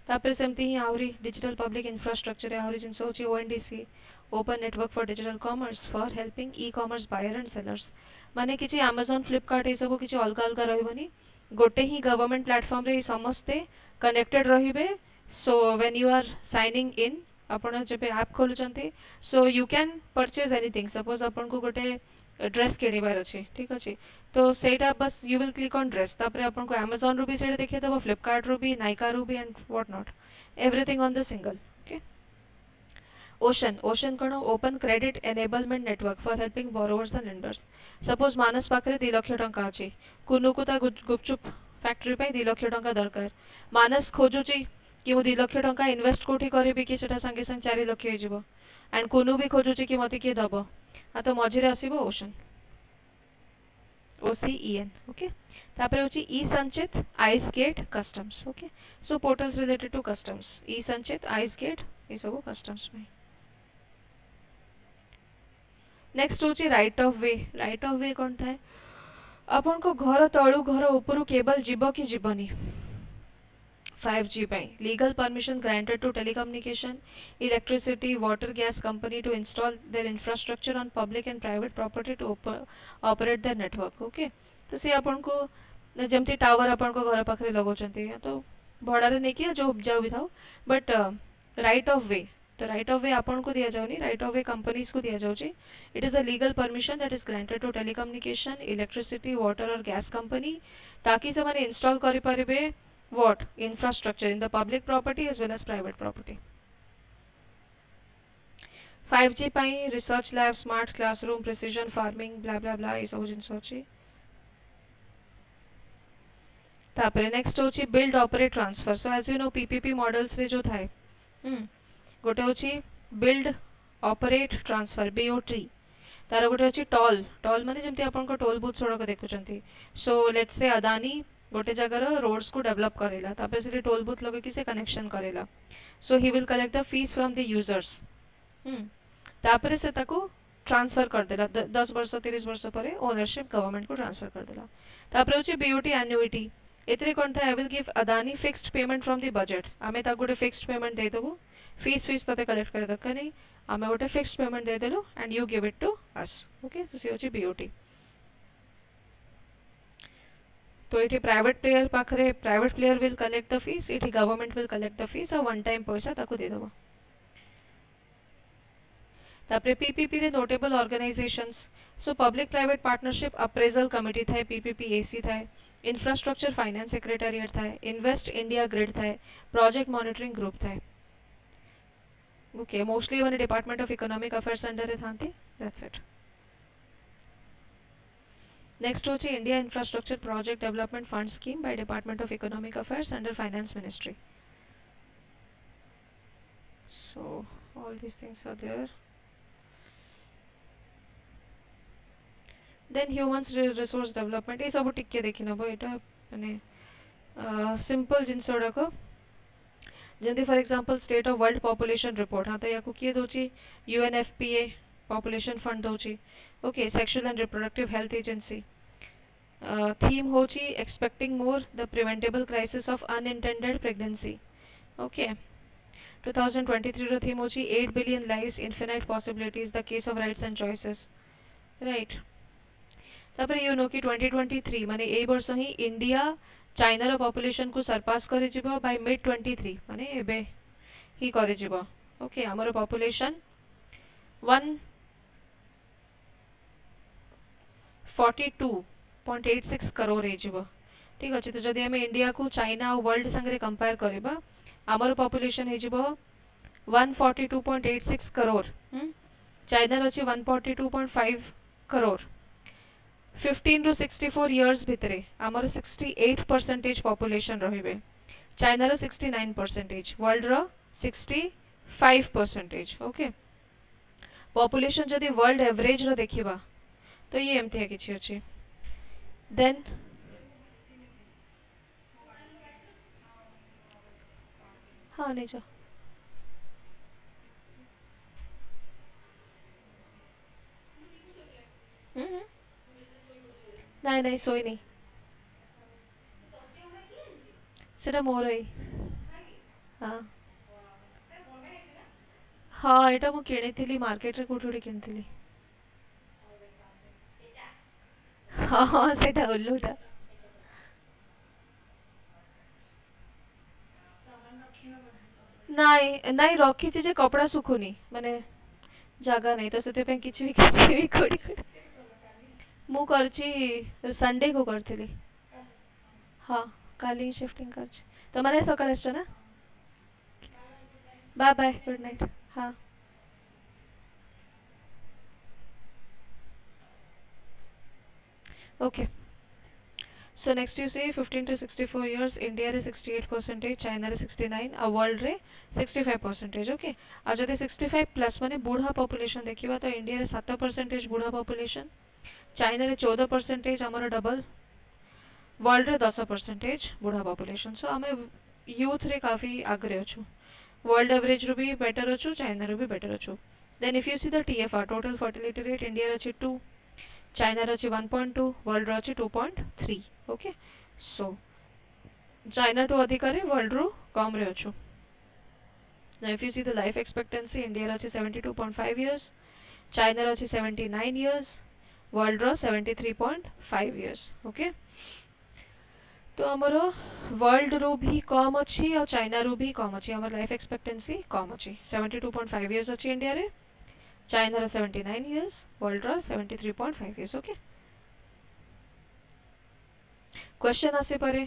तापर सेमती ही आहरी डिजिटल पब्लिक इंफ्रास्ट्रक्चर आहरी जिनस होची ONDC open network for digital commerce for helping e commerce buyer and sellers माने किछि अमेज़न फ्लिपकार्ट ये सब किछि अलग अलग रहबनी गोटे ही गवर्नमेंट प्लेटफॉर्म रे समस्ते कनेक्टेड रहिबे so when you are signing in आपण जब ऐप खोलुचंती so you can purchase anything suppose आपण को गोटे ड्रेस किणवार अच्छे ठीक अच्छे तो सेटा बस you will click on dress तापर आपन को अमेज़न रू भी सेटा देखिए देबो फ्लिपकार्ट रू भी नाइका रू भी and what not everything on the single okay ocean कण open credit enablement network for helping borrowers and lenders suppose मानस पाखरे 2 लाख टंका अछि कुनु को ता गुपचुप फैक्ट्री पे 2 लाख टंका दरकार मानस खोजुची कि मु 2 लाख टंका इन्वेस्ट कोठी करबी कि सेटा संगे संग 4 लाख हे जिवो एंड कुनु भी खोजुची कि मते के दबो आ तो मझिरे आसीबो ओशन OCEN ओके तापर होची e Sanchit ice gate customs okay so portals related to customs e Sanchit ice gate ये सब कस्टम्स में नेक्स्ट होची राइट ऑफ वे कोन थाए अपन को घर तळु घर ऊपरु केबल जीव कि जीवनी 5G by legal permission granted to telecommunication, electricity, water, gas company to install their infrastructure on public and private property to operate their network. Okay, तो से अपन को जमती टावर अपन को घर पाखरे लगोचंती तो भड़ारे नहीं किया जो उपजाऊ भी था बट राइट ऑफ वे तो राइट ऑफ वे अपन को दिया जाओनी राइट ऑफ वे कंपनीज को दिया जाऊची it is a legal permission that is granted to telecommunication electricity water और गैस कंपनी ताकि से इंस्टॉल करि परिबे what infrastructure in the public property as well as private property. 5G ପାଇଁ research lab smart classroom precision farming bla ब्ला bla ये सब जिनस अछि। तापर नेक्स्ट होची build operate transfer. So as you know PPP models रे जो थाए गोटे होची बिल्ड ऑपरेट ट्रांसफर बीओटी। तार गोटे होची टॉल टॉल माने जेमती आपन को टोल बूथ सड़क देखुचंती। सो लेट्स से अदानी गोटे जगार रोड्स को डेवलप करेला तापर से टोल बूथ लगे कि से कनेक्शन करेला। So he will collect the fees from the users. तापर से ताको ट्रांसफर कर देला 10 वर्ष 30 वर्ष पर ओनरशिप गवर्नमेंट को ट्रांसफर कर देला। तापर होची बीओटी एन्युइटी। एतरे कोन था I will give Adani fixed payment from the budget. आमे ता गोटे फिक्स्ड पेमेंट दे देबो फीस तते कलेक्ट करे दरकार नहीं आमे गोटे फिक्स्ड पेमेंट दे देलो and you give it to us. Okay तो से होची बीओटी। तो ये प्राइवेट प्लेयर पाखरे private player will collect the fees ये government will collect the fees और वन टाइम पैसा ताको दे देबो। तापरे पीपीपी रे notable organisations. So public private partnership appraisal committee थाए पीपीपी एसी थाए इंफ्रास्ट्रक्चर फाइनेंस सेक्रेटेरिएट थाए इन्वेस्ट इंडिया ग्रिड थाए प्रोजेक्ट मॉनिटरिंग ग्रुप थाए। Okay mostly one department of economic affairs under रे थांती। That's it. नेक्स्ट होची India infrastructure project development fund scheme by department of economic affairs under finance ministry. So all these things are there. Then humans resource development ये सब टिके देखि नबो एटा माने simple जिंस गुड़ाक जमी for example state of world population report. हाँ तो या किए दौची यूएनएफपीए पॉपुलेशन फंड दौची। Okay sexual and reproductive health agency. Theme होची expecting more the preventable crisis of unintended pregnancy. Okay 2023 रो थीम होची 8 billion lives infinite possibilities the case of rights and choices. Right तापर you know कि 2023 माने ए वर्ष ही इंडिया चाइना रो पॉपुलेशन को सरपास करे जिवो बाय मिड 23 माने एबे ही करे जिवो। ओके हमर पॉपुलेशन 142.86 करोड़ हे जिवो। ठीक अछि तो जदि हम इंडिया को चाइना और वर्ल्ड संगे कंपेयर करबा हमर पॉपुलेशन हे जिवो 142.86 करोड़। चाइना रो अछि 142.5 करोड़। 15 टू 64 इयर्स भितरे आमर 68% पॉपुलेशन रहिबे चाइना रो 69% वर्ल्ड रो 65%। ओके पॉपुलेशन जदि वर्ल्ड एवरेज रो देखिबा तो ये एमती है किछि अछि। देन हाँ नहीं जा ନାଇଁ ନାଇଁ ଶୋଇନି ସେଟା ମୋର ଏଇ ହଁ ହଁ ଏଇଟା ମୁଁ କିଣିଥିଲି ମାର୍କେଟରେ କୋଉଠି ଗୋଟେ କିଣିଥିଲି। ହଁ ହଁ ସେଟା ଉଲ୍ଲୁଟା ନାଇଁ ନାଇଁ ରଖିଛି ଯେ କପଡା ଶୁଖୁନି ମାନେ ଜାଗା ନାହିଁ ତ ସେଥିପାଇଁ କିଛି ବି କୋଉଠି ମୁଁ କରିଛି ସଣ୍ଡେ को କରିଥିଲି। हाँ काली शिफ्टिंग कर तो मैंने सकाळे आसछ ना बाय बाय गुड नाइट। हाँ okay so next you see 15 to 64 years India रे 68% चाइना रे 69 आ वर्ल्ड रे 65%। ओके आ जदि 65 प्लस माने बूढ़ा पॉपुलेशन देखिबा तो इंडिया रे 7% बूढ़ा पॉपुलेशन चाइना रे 14% हमर डबल वर्ल्ड रे 10% बूढ़ा पॉपुलेशन। सो आमे यूथ रे काफी आगे अछु वर्ल्ड एवरेज रो भी बेटर अछु चाइना रो भी बेटर अछु। Then if you see the TFR total fertility rate India रे 2 चाइना रे 1.2 वर्ल्ड रो 2.3। ओके सो चाइना टू अधिक रे वर्ल्ड रो कम रे अछु। Now if you see the life expectancy India रे 72.5 इयर्स चाइना रे 79 इयर्स वर्ल्ड रो 73.5 इयर्स। ओके तो आमर वर्ल्ड रो भी कम अच्छी और चाइना रो भी कम अच्छी आमर लाइफ एक्सपेक्टेंसी कम अच्छी 72.5 इयर्स अच्छी इंडिया रे चाइना रो 79 इयर्स वर्ल्ड रो 73.5 इयर्स। ओके क्वेश्चन आसी पारे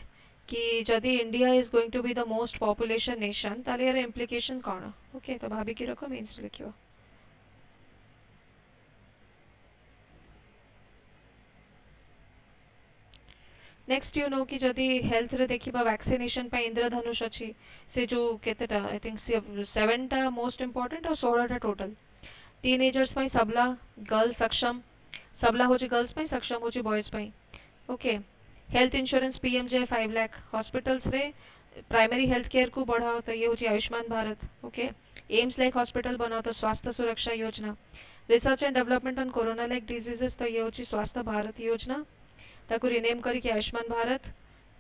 कि जदि India is going to be the most population nation ताले यार इम्प्लिकेशन कौन? ओके तो भाभी की रखो मीन्स लिखियो। नेक्स्ट यू नो कि जदि हेल्थ रे देखिबा वैक्सीनेशन पे इंद्रधनुष अछि से जो केतेटा आई थिंक 7टा मोस्ट इंपोर्टेंट और 16टा टोटल टीनेजर्स पे सबला गर्ल्स सक्षम सबला होची गर्ल्स पे सक्षम होची बॉयज पे। Okay health insurance PMJ 5 lakh hospitals रे प्राइमरी हेल्थ केयर को बढ़ाओ तो ये होची Ayushman Bharat. Okay AIIMS like hospital बनाओ तो Swasthya Suraksha Yojana. Research and development on corona like diseases तो ये होची स्वास्थ्य भारत योजना ताकू रिनेम करके आयुष्मान भारत।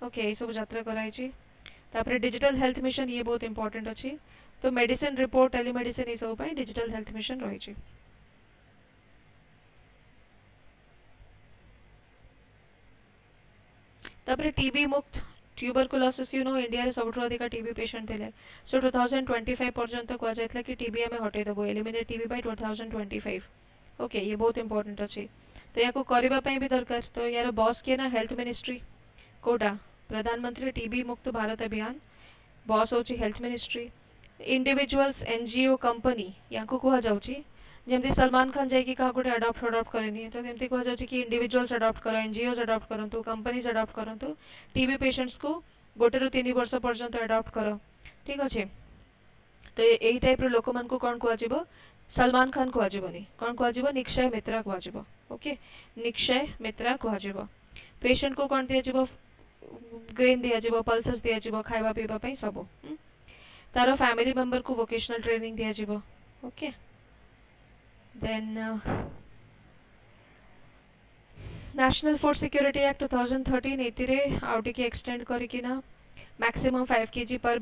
ओके ये सब यात्रा कराई। तापर डिजिटल हेल्थ मिशन ये बहुत इंपॉर्टेंट अच्छी तो मेडिसिन रिपोर्ट टेलीमेडिसिन ये सब डिजिटल हेल्थ मिशन रही। तापर टीबी मुक्त ट्यूबरकुलोसिस यू नो इंडिया रे सबठु अधिक टीबी पेशेंट थिले सो 2025 पर्यंत कह जायतला कि टीबी हमें हटे देबो एलिमिनेट टीबी बाय 2025। ओके ये बहुत इंपॉर्टेंट अच्छी तो या करबा पई भी दरकार तो यार बॉस किए ना हेल्थ मिनिस्ट्री कोटा प्रधानमंत्री टीबी मुक्त भारत अभियान बॉस होची health ministry. Individuals NGO company यांको कह जाउची जेमती सलमान खान जाइए क्या गोटे अडप्ट करेनि तो जमी कह जाए कि इंडिविजुअल्स अडप्ट कर एनजीओज अडप्ट करूँ कंपनीज अडप्ट करूँ टीबी पेशेंट्स को गोटे रू 3 वर्ष पर्यंत अडप्ट कर। ठीक अच्छे तो यही टाइप लोक मान को कौन कह सलमान खान कहनी कौन कह निक्षय मित्रा कह। ओके निक्षय मित्रा कह पेशेंट को कौन दिज्व ग्रेन दिज्व पल्सेस दिज्व खावा पीवा सब तार फैमिली मेंबर को वोकेशनल ट्रेनिंग दिज्व। Okay then national food security act 2013 एतिरे आउ टिके एक्सटेंड करिकिना मैक्सिमम 5 केजी पर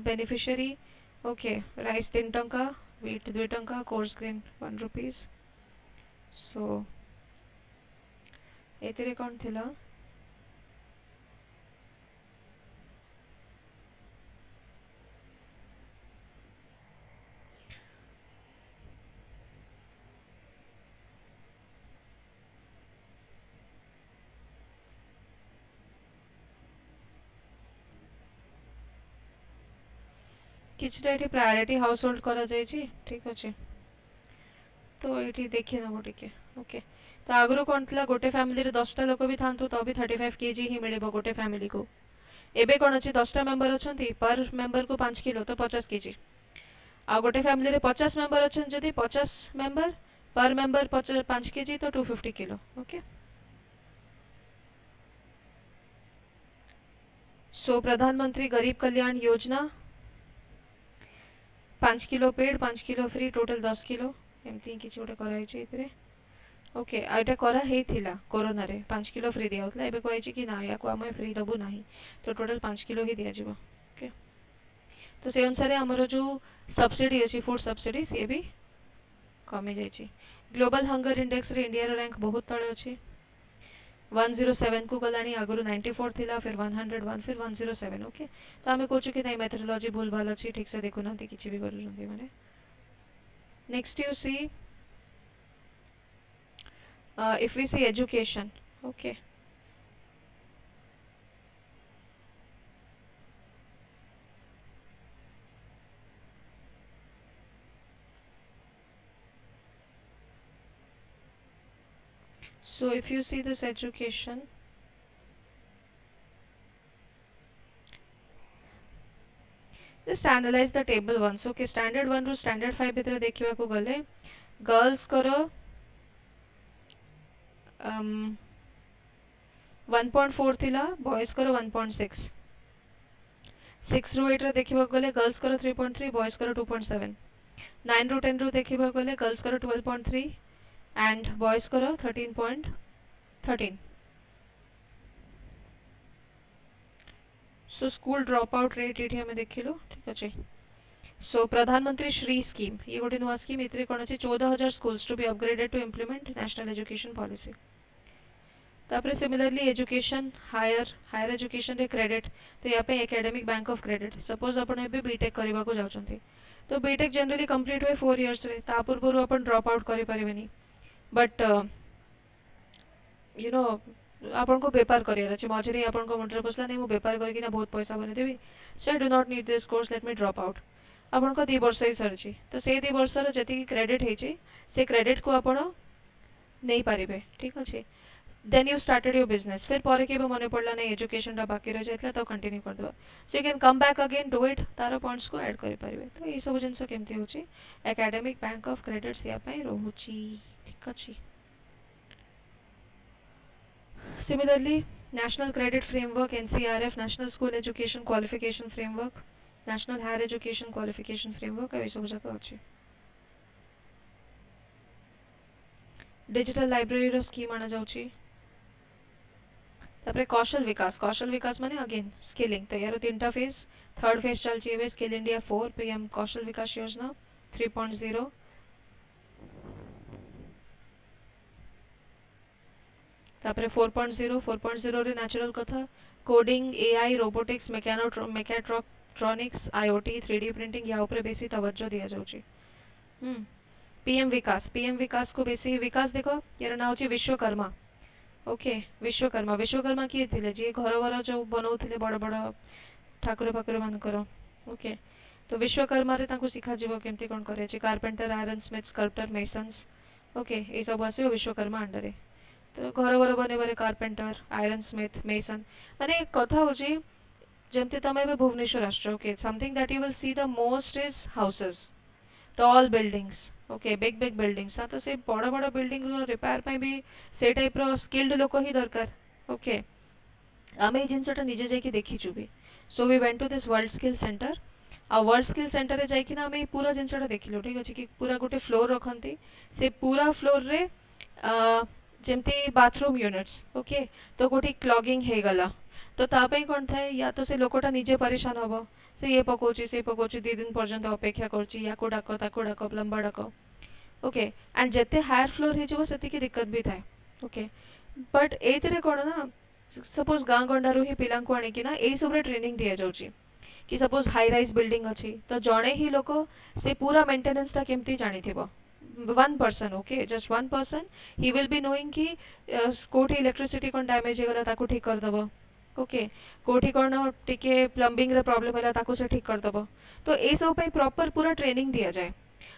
बेनिफिशियरी। ओके राइस 3 टंका वीट 2 टंका कोर्स ग्रेन 1 रुपीस सो एतिरे कौन थिला किछटा एठी प्रायोरिटी हाउस होल्ड करा जाय छी। ठीक अच्छे तो ये देखी नब टे। ओके तो आगु कौन थी गोटे फैमिली रे 10टा लोक भी था तो भी 35 केजी ही मिले गोटे फैमिली को। एबे कौन अच्छे 10टा मेंबर अच्छा पर मेंबर को 5 किलो तो 50 केजी आ गोटे फैमिली रे 50 मेंबर अच्छा जदि 50 मेंबर पर मेंबर 5 केजी तो 250 किलो। ओके सो प्रधानमंत्री गरीब Kalyan Yojana 5 kilo paid 5 kilo free total 10 kilo एमती किसी गोटे कराई। ओके आइटा करा हे थिला कोरोना रे 5 किलो फ्री दिया होतला एबे कहै कि ना या को हम फ्री दबु नाही तो टोटल 5 किलो ही दिया जिवो। ओके तो से अनुसार हमरो जो सब्सिडी अछि फूड सब्सिडी से भी कमी जाय छी। ग्लोबल हंगर इंडेक्स रे इंडिया रो रैंक बहुत तळे अछि 107 को गलानी आगुरु 94 थिला फिर 101 फिर 107। ओके तो हमें कोचु कि नहीं मेथोडोलॉजी भूल भाल अछि ठीक से देखु ना किछि भी करू जंदी माने। Next you see if we see education। okay so if you see this education just analyze the table once। okay standard 1 ru standard 5 भितर देखिबा को गले गर्ल्स करो 1.4 थिला बॉयज करो 1.6 6 रू 8 रे देखिबा को गले गर्ल्स करो 3.3 बॉयज करो 2.7 9 रू 10 रू देखिबा को गले गर्ल्स करो 12.3 एंड बॉयज करो 13.13। So school drop out rate ये हमें देखिलो। ठीक अच्छे सो प्रधानमंत्री श्री स्कीम ये गोटे नुआ स्कीम इतरे कौन अच्छे 14,000 schools to be upgraded to implement national education policy. तापर सिमिलरली एजुकेशन हायर एजुकेशन रे क्रेडिट तो यहाँ पे academic bank of credit suppose अपन भी बीटेक करने को जाउछंती तो बीटेक जनरली कंप्लीट हुए 4 इयर्स रे ता पूर्व अपन ड्रॉप आउट करि परिबेनी बट यू नो आपन को बेपार करियर अछि मझरे आपन को मुंडरे पसला नहीं मु बेपार करी कि ना बहुत पैसा बने देबी, so I do not need this course, let me drop out. आपन को 2 वर्ष ही सरछि तो से 2 वर्ष रो जति क्रेडिट हेछि से क्रेडिट को आपण नहीं पारिबे, ठीक अछि। Then you started your business, फिर पर के मने पड़ला नहीं एजुकेशन टा बाकी रह जायतला तो कंटिन्यू कर देबा, सो you can come back again do it, taro points को ऐड करि पारिबे। तो ये सब जिंस केमती होछि एकेडमिक बैंक ऑफ क्रेडिट्स या पई रहउछि, ठीक अछि। Similarly, National Credit Framework NCRF, National School Education Qualification Framework, National Higher Education Qualification Framework ए सब जाक अछि। डिजिटल लाइब्रेरी रो स्कीम आना जाउछि। तापरे कौशल विकास माने अगेन स्किलिंग, तो यार तीनटा फेज, थर्ड फेज चलछि एबे स्किल इंडिया 4 पीएम कौशल विकास योजना 3.0। तापरे 4.0 रे नेचुरल कथा coding, AI, robotics, mechatronics, IoT, 3डी प्रिंटिंग या ऊपर बेसी तवज्जो दिया जाउछि। पीएम विकास को बेसी विकास देखो यार ना होछि विश्वकर्मा। ओके, विश्वकर्मा किए थिले जे घर घर जो बनौथिले बड़ बड़ ठाकुर पाकुर मानकर। ओके, तो विश्वकर्मा रे तांको सिखा जीवो केमती कोन करे छै, carpenter, iron smith, sculptor, masons. Okay, ए सब आसे विश्वकर्मा अंडर रे। तो घर घर बने बारे कारपेंटर, आयरन स्मिथ, मेसन, माने एक कथा होछि जेमते तमे बे भुवनेश्वर आछो। Okay, something that you will see the most is houses, tall buildings. Okay, big big buildings, तो से बड़ बड़ बिल्डिंग रो रिपेयर पे भी से टाइप रो स्किल्ड लोक ही दरकार। ओके, आमे जिनसटा निजे जाई देखिछु भी, so we went to this world skill centre. आ वर्ल्ड स्किल सेंटर रे जाई ना आमे पूरा जिनसटा देखिलो, ठीक अछि कि पूरा गोटे फ्लोर रखंती, से पूरा फ्लोर रे जेमती बाथरूम यूनिट्स। ओके, तो गोटी क्लॉगिंग हे गला तो तापई कोन थाए या तो से लोकटा निजे परेशान हबो, से ये पकोची से पकोची 2 दिन पर्यंत अपेक्षा करची, या को डाको ताको डाको प्लम्बर डाको। ओके, एंड जते हायर फ्लोर हे जबो सेति की दिक्कत भी थाए। ओके, बट एतरे कोन ना सपोज गां गंडारू ही पिलां को आनी कि ना ए सब रे ट्रेनिंग दिया जाउची कि सपोज हाई राइज बिल्डिंग अछि तो जणे ही लोक से पूरा मेंटेनेंस टा केमती जानि थिबो। One person, okay, just one person he will be knowing कि कोठी इलेक्ट्रिसिटी कोन डैमेज हे गला ताको ठीक कर दबो। ओके, कोठी कोन टिके प्लम्बिंग रे प्रॉब्लम हैला ताको से ठीक कर दबो। तो ए सब पे प्रॉपर पूरा ट्रेनिंग दिया जाए।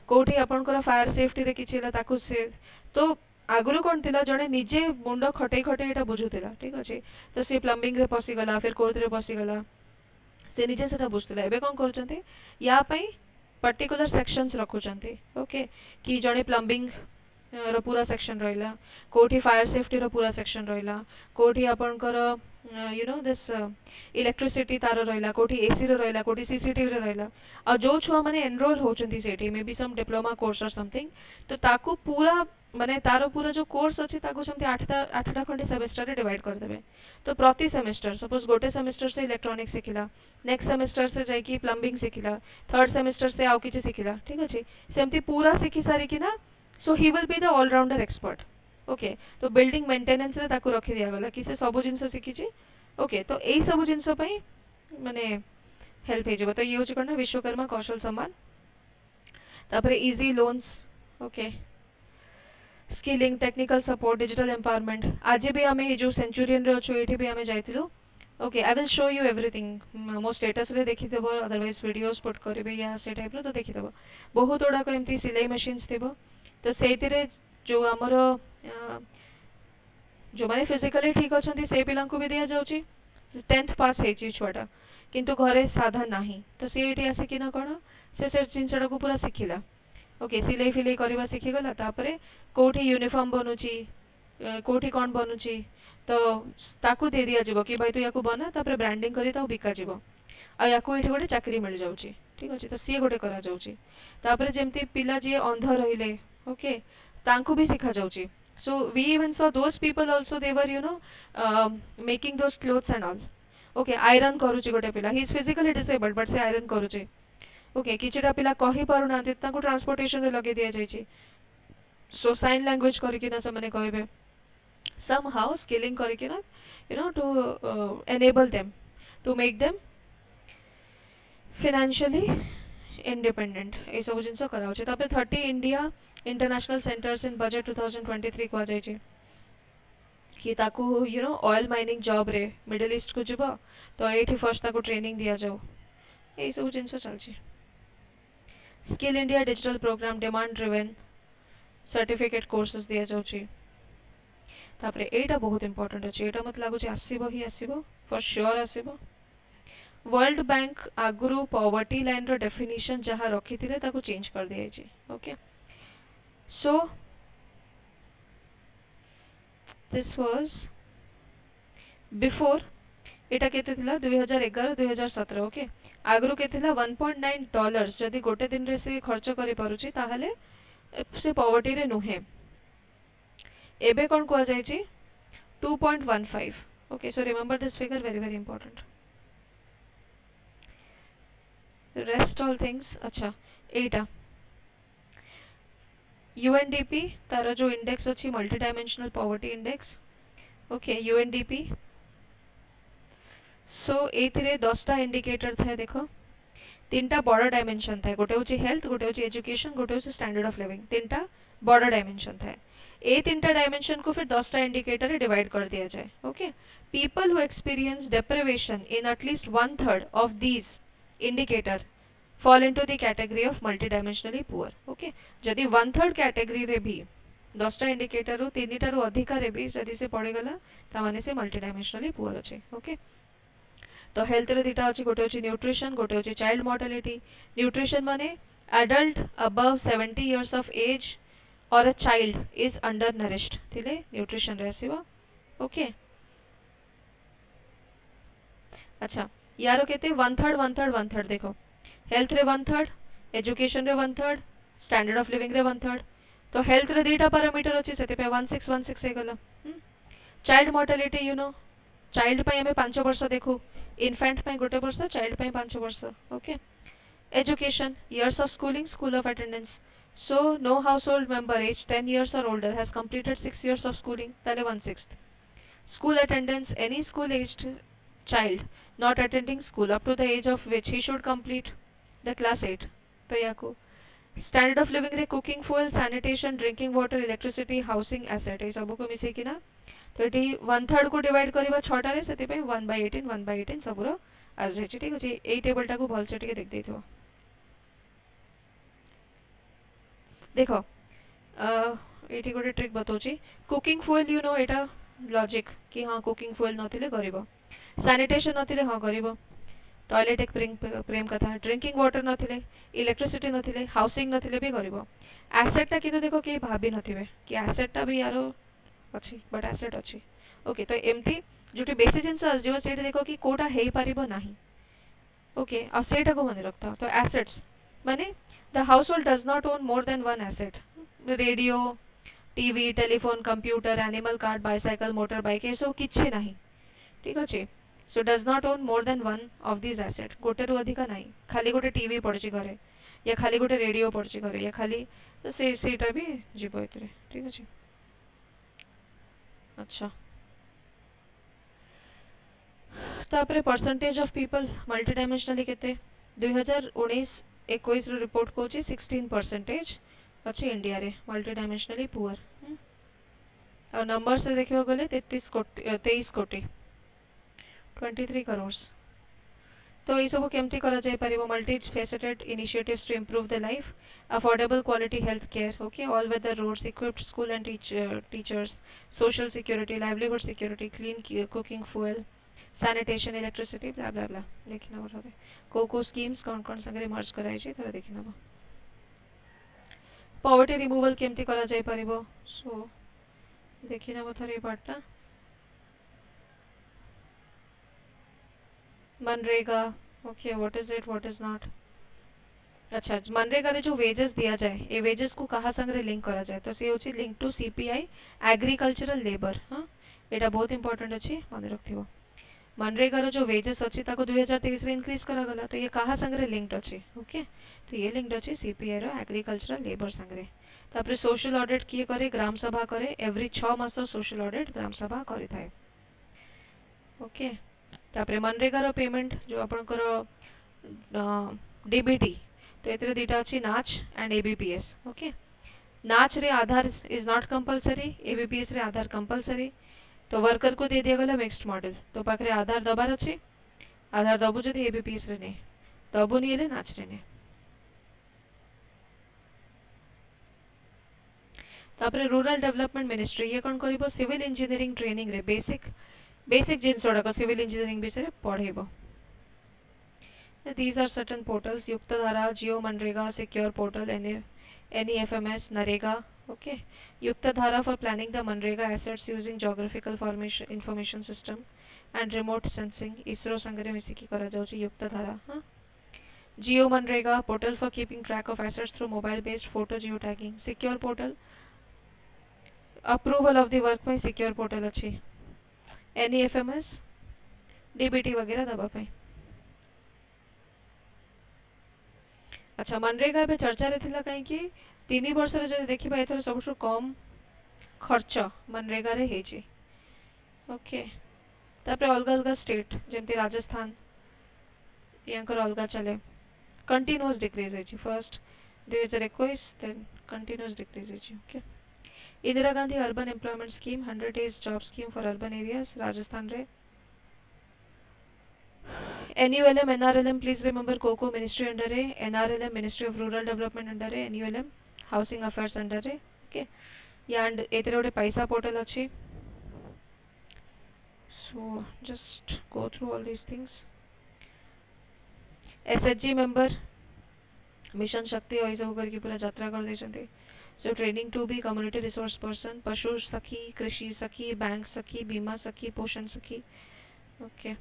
कोठी आपनकर फायर सेफ्टी रे किछि हैला ताको से तो आगुरु कोन थिला जणे निजे मुंडो खटे खटे एटा बुझुतिला, ठीक अछि। तो से प्लम्बिंग रे पसी गला, फिर कोर्ट रे पसी गला, से निजे सेटा बुझतिला। एबे कोन करचंती या पई पर्टिकुलर सेक्शंस रखुचंती। ओके, कि जणे प्लम्बिंग रो पूरा सेक्शन रहिला, कोठी फायर सेफ्टी रो पूरा सेक्शन रहिला, कोठी आपनकर यू नो दिस इलेक्ट्रिसिटी तार रहिला, कोठी एसी रो रहिला, कोठी सीसीटीवी रो रहिला। आ जो छुआ माने एनरोल होचंती सेठी may be some diploma course और समथिंग, तो ताकू पूरा माने तारो पूरा जो कोर्स अछि ताकू समथि 8टा खंडे सेमेस्टर रे डिवाइड कर देबे। तो प्रति सेमेस्टर सपोज गोटे सेमेस्टर से इलेक्ट्रॉनिक्स सिखिला, नेक्स्ट सेमेस्टर से जाई कि प्लम्बिंग सिखिला, थर्ड सेमेस्टर से आउ किछि सिखिला, ठीक अछि। सेमति पूरा सिखि सारी कि ना so he will be the allrounder expert. Okay, तो बिल्डिंग मेंटेनेंस रे ताकू रखि दिया गला कि से सब जिंस सिखिछि। ओके, तो एई सब जिंस पई माने हेल्प हे जबो। तो ये होछि कोन विश्वकर्मा कौशल सम्मान। तापरे easy loans, okay, skilling, technical support, digital empowerment. आज भी आमे जो सेंचुरियन रे अछु एठी भी आमे जाइतिलो। Okay, I will show you everything, मो स्टेटस रे देखि देबो, अदरवाइज वीडियोस पुट करबे या से टाइप रो तो देखि देबो। बहुत ओडा को एमती सिलाई मशीन्स थिबो, तो सेतिरे जो हमरो जो माने फिजिकली ठीक अछंती से पिलां को भी दिया जाउची। 10th पास हेची छुआटा किंतु घरे साधन नाही, तो से एठी आसे कि ना कोन से जिनसडा को पूरा सिखिला। ओके, सिलाई फिलाई करबा सिखि गला, तापरे कोठी यूनिफॉर्म बनुची, कोठी कोन बनुची, तो ताकू दे दिया जिवो कि भाई तू याकू बना, तापरे ब्रांडिंग करी ताऊ बिका जिवो, आ याकू एठी गोटे चाकरी मिल जाउची, ठीक अछि। तो सी गोटे करा जाउची। तापरे जेमती पिला जे अंध रहिले, ओके, तांकू भी सिखा जाउची। So we even saw those people also, they were, you know, making those clothes and all. Okay, iron करूची गोटे पिला, he is physically disabled but से iron करूची। ओके, किछिटा पिला कहि पारु नांती तांको ट्रांसपोर्टेशन रे लगे दिया जायछि, सो साइन लैंग्वेज करिकि ना से माने कहबे somehow skilling करिकि ना, you know, to enable them, to make them financially independent। ए सब जिंस कराउछि। तापर 30 इंडिया इंटरनेशनल सेंटर्स इन बजेट 2023 को आ जायछि। कि ताकू ऑयल माइनिंग जॉब रे मिडल ईस्ट को जीव तो ये फर्स्ट ताकू ट्रेनिंग दिया जाओ यही सब जिनस चलती skill India digital programme demand driven certificate courses दिया जाउची तापरे एटा बहुत इंपोर्टेंट अछि एटा मत लागुची आसीबो ही आसीबो फॉर श्योर आसीबो वर्ल्ड बैंक आगुरु पॉवर्टी लाइन रो डेफिनेशन जहाँ रखिथिले ताकू चेंज कर दिया छी okay so this was before एटा केते थिला 2011 2017 ओके आगुरु के थिला $1.9 जदि गोटे दिन रे से खर्च करि पारुची ताहले से पॉवर्टी रे नुहे एबे कोन को जाय छी 2.15 okay so remember this figure very very important rest all things अच्छा एटा UNDP तार जो इंडेक्स अच्छी multi dimensional poverty index okay UNDP सो एथिरे 10टा इंडिकेटर था देखो तीनटा बड़ डायमेंशन था गोटे होची हेल्थ गोटे होची एजुकेशन गोटे होची स्टैंडर्ड ऑफ लिविंग तीनटा बड़ डायमेंशन था ए तीनटा डायमेंशन को फिर 10टा इंडिकेटर में डिवाइड कर दिया जाए okay people who experience deprivation in at least 1/3 of these indicator fall into the category of multidimensionally poor okay जदि 1/3 कैटेगरी रे भी 10टा इंडिकेटर रो 3टा रो अधिका रे भी जदि से पड़े गला ता माने से मल्टीडायमेंशनली पुअर अछि ओके तो हेल्थ रे दिटा अछि गोटे अछि न्यूट्रिशन गोटे अछि चाइल्ड मोर्टालिटी न्यूट्रिशन माने adult above 70 years of age और a child is undernourished थिले न्यूट्रिशन रे आसीबो ओके अच्छा यारो केते 1/3 1/3 1/3 देखो हेल्थ रे 1/3 एजुकेशन रे 1/3 स्टैंडर्ड ऑफ लिविंग रे 1/3 तो हेल्थ रे दीटा पैरामीटर अछि सेते पे 1616 हे गला child mortality you know child पे हमें 5 वर्ष देखु इन्फेंट पे गोटे वर्ष चाइल्ड पे 5 वर्ष okay education years of schooling school of attendance so no household member aged 10 years or older has completed 6 years of schooling tale 1/6 school attendance any school aged child not attending school up to the age of which he should complete the class 8 तो याको standard of living रे cooking fuel sanitation drinking water electricity housing asset ए सब को मिसे किना तो eighty 1/3 को डिवाइड करबा 6टा रे सेति पे 1/18 1/18 सब रो आज जे ठीक अछि ए टेबल टा को भल से टिके देख देथो देखो एटी गोटे ट्रिक बताउची कुकिंग फ्यूल यू नो एटा लॉजिक कि हां कुकिंग फ्यूल नथिले करिवो सैनिटेशन नथिले हां करिवो toilet Ek Prem Katha drinking water नथिले इलेक्ट्रिसिटी नथिले हाउसिंग नथिले भी करिवो एसेट टा किंतु देखो कि भाबी नथिबे कि एसेट टा भी यारो अछि बट एसेट अछि ओके तो एमटी जोटी बेसिक जिंस आज जो सेट देखो कि कोटा हेई पारिबो नाही ओके आ सेटा को मन रखता तो एसेट्स माने the household does not own more than one asset radio TV telephone computer animal cart bicycle motor bike ए सब किछि नाही ठीक अछि so does not own more than one of these asset गोटे रु अधिका नाही खाली गोटे टीवी पड़ची घरे या खाली गोटे रेडियो पड़ची घरे या खाली से सेटा भी जीवो एतरे ठीक अछि अच्छा तापरे percentage of people multi dimensionally केते 2019-21 रो रिपोर्ट कोची 16% अछि इंडिया रे मल्टी डायमेंशनली पुअर और नंबर से देखिबो गले 23 कोटी 23 crores तो ये सब केमती करा जाय परिबो multifaceted initiatives to improve the life affordable quality health care okay all weather roads equipped school and teachers social security livelihood security clean cooking fuel sanitation electricity blah blah blah देखिना बराबर को schemes कौन कौन संगे मर्ज कराई छै तरा देखिना poverty removal केमती करा जाय परिबो सो देखिना थरे पार्टटा मनरेगा okay what is it what is not अच्छा मनरेगा रे जो वेजेस दिया जाए ए वेजेस को कहा संगे लिंक करा जाए तो से होची link to CPI agricultural labour हां एटा बहुत इंपोर्टेंट अछि मन रखथिबो मनरेगा रो जो वेजेस अछि ताको 2023 रे इंक्रीज करा गला तो ये कहा संगे लिंक्ड अछि ओके तो ये लिंक्ड अछि सीपीआई रो एग्रीकल्चरल लेबर संगे तापरे सोशल ऑडिट किए करे ग्राम सभा करे एवरी 6 मास सोशल ऑडिट ग्राम सभा करि थाए ओके तापरे मनरेगा रो पेमेंट जो आपनकर डीबीटी तो एतरे दिटा अछि नाच एंड एबीपीएस ओके नाच रे आधार इज नॉट कंपलसरी एबीपीएस रे आधार कंपलसरी तो वर्कर को दे दिया गला मिक्स्ड मॉडल तो पाखरे आधार दबार अच्छे आधार दबु जदि एबीपीएस रे ने दबु नहीं हेले नाच रे ने तापरे रूरल डेवलपमेंट मिनिस्ट्री ये कौन करिबो सिविल इंजीनियरिंग ट्रेनिंग रे बेसिक बेसिक जिनस गुड़ाक सिविल इंजीनियरिंग विषय पढ़ेबो. These are certain portals Yuktadhara, Geo Manrega, Secure Portal, NEFMS, Narega. Okay. Yuktadhara for planning the Manrega assets using geographical formation information system and remote sensing. ISRO संगरे मिसिकी करा जाउची Yuktadhara. Geo Manrega portal for keeping track of assets through mobile based photo geotagging. Secure Portal approval of the work by Secure Portal अच्छी. NEFMS DBT वगैरह दबा पाई. अच्छा मनरेगा ए चर्चा थिला कहीं 3 वर्ष जब देखा एथर सब कम खर्च मनरेगा रे हेची. ओके तापर अलग अलग स्टेट जमती राजस्थान यांकर अलग चले कंटिन्यूअस डिक्रीज है फर्स्ट 2021 देन कंटिन्यूअस डिक्रीज है. Okay Indira Gandhi urban employment scheme 100 days job scheme for urban areas Rajasthan रे. NULM, NRLM, please remember COCO ministry under A, NRLM Ministry of Rural Development under A, NULM Housing Affairs under A. Okay, yeah, and एतरे ओडे paisa portal अच्छी. So just go through all these things. SHG member mission शक्ति और सब करके पूरा यात्रा कर दे चंदे. So training to be community resource person, पशु सखी, कृषि सखी, बैंक सखी, बीमा सखी, पोषण सखी. Okay.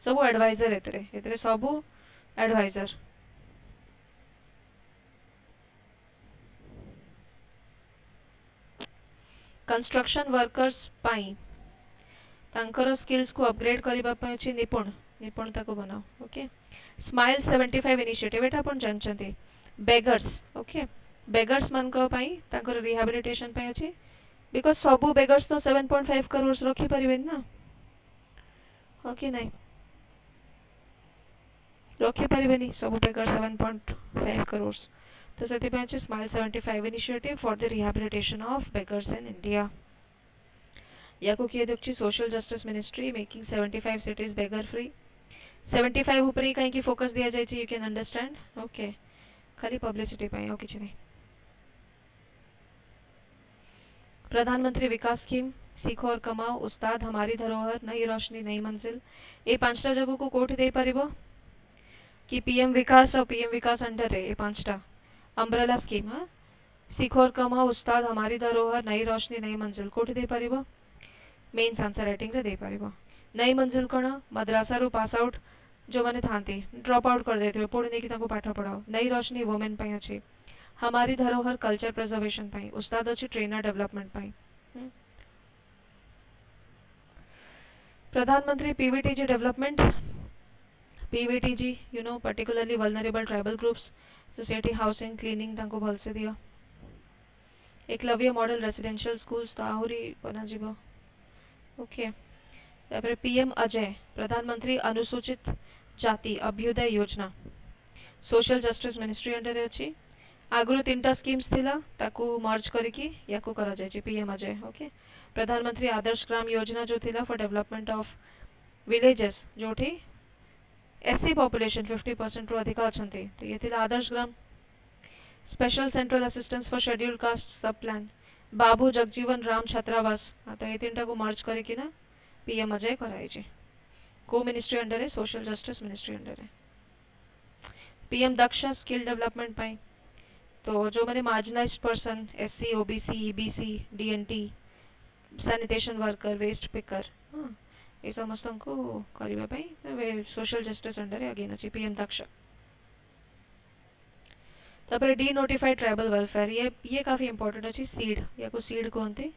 सबू एडवाइजर एतरे सबू एडवाइजर. कंस्ट्रक्शन वर्कर्स पाई तांकर स्किल्स को अपग्रेड करबा पई अछि निपुण निपुणता को बनाओ. ओके स्माइल 75 इनिशिएटिव एटा अपन जानचंती बेगर्स. ओके बेगर्स मान को पाई तांकर रिहैबिलिटेशन पई अछि बिकॉज़ सबू बेगर्स तो 7.5 करोड़ रखी परिबेन ना. ओके नहीं रखी पारे सब बेगर 7.5 करोड़ तो से SMILE 75 initiative for the rehabilitation of beggars in India. या को किए देखछि social justice ministry making 75 cities beggar free. 75 ऊपर ही कहीं की फोकस दिया जाय छी. You can understand. ओके खाली पब्लिसिटी पाई और किछ नहीं. प्रधानमंत्री विकास स्कीम सीखो और कमाओ उस्ताद हमारी धरोहर नई रोशनी नई मंजिल ये पांचटा जगह को कोट दे पारिबो कि पीएम विकास और पीएम विकास अंडर है ये पांचटा अम्ब्रेला स्कीम. हाँ सीखो और कमाओ उस्ताद हमारी धरोहर नई रोशनी नई मंजिल कोट दे पारिबो. मेन्स आंसर राइटिंग रे दे पारिबो. नई मंजिल कोन मद्रासा रो पास आउट जो माने थांती ड्रॉप आउट कर देते पुणी नहीं कि ताको पाठ पढ़ाओ. नई रोशनी वुमेन पई अछि. हमारी धरोहर कल्चर प्रिजर्वेशन पई उस्ताद अछि ट्रेनर डेवलपमेंट पई. प्रधानमंत्री PVTG development PVTG you know particularly vulnerable tribal groups society housing cleaning तांको भल से दियो. एकलव्य मॉडल रेसिडेंशियल स्कूल्स तो आहुरी बना जीवो. ओके तापर पीएम अजय प्रधानमंत्री अनुसूचित जाति अभ्युदय योजना सोशल जस्टिस मिनिस्ट्री अंडर अछि. आगुरु 3टा स्कीम्स थिला ताकू मर्ज करके याकू करा जाय छी पीएम अजय. ओके प्रधानमंत्री आदर्श ग्राम योजना जो थिला फॉर डेवलपमेंट ऑफ विलेजेस जोठी एससी पॉपुलेशन 50% रु अधिक अछंती तो ये थिला आदर्श ग्राम. Special central assistance for scheduled caste sub plan Babu Jagjivan Ram छात्रावास. तो ये 3टा को मर्ज करके ना पीएम अजय कराई छी. को मिनिस्ट्री अंडर है सोशल जस्टिस मिनिस्ट्री अंडर है. पीएम दक्षा स्किल डेवलपमेंट पाई तो जो मैंने marginalised person SC OBC EBC DNT sanitation worker waste picker ये समस्त को करबा पई सोशल जस्टिस अंडर अगेन अछि पीएम दक्षा. तापर डी नोटिफाइड ट्राइबल वेलफेयर ये काफी इंपोर्टेंट अछि. सीड या को सीड कहते.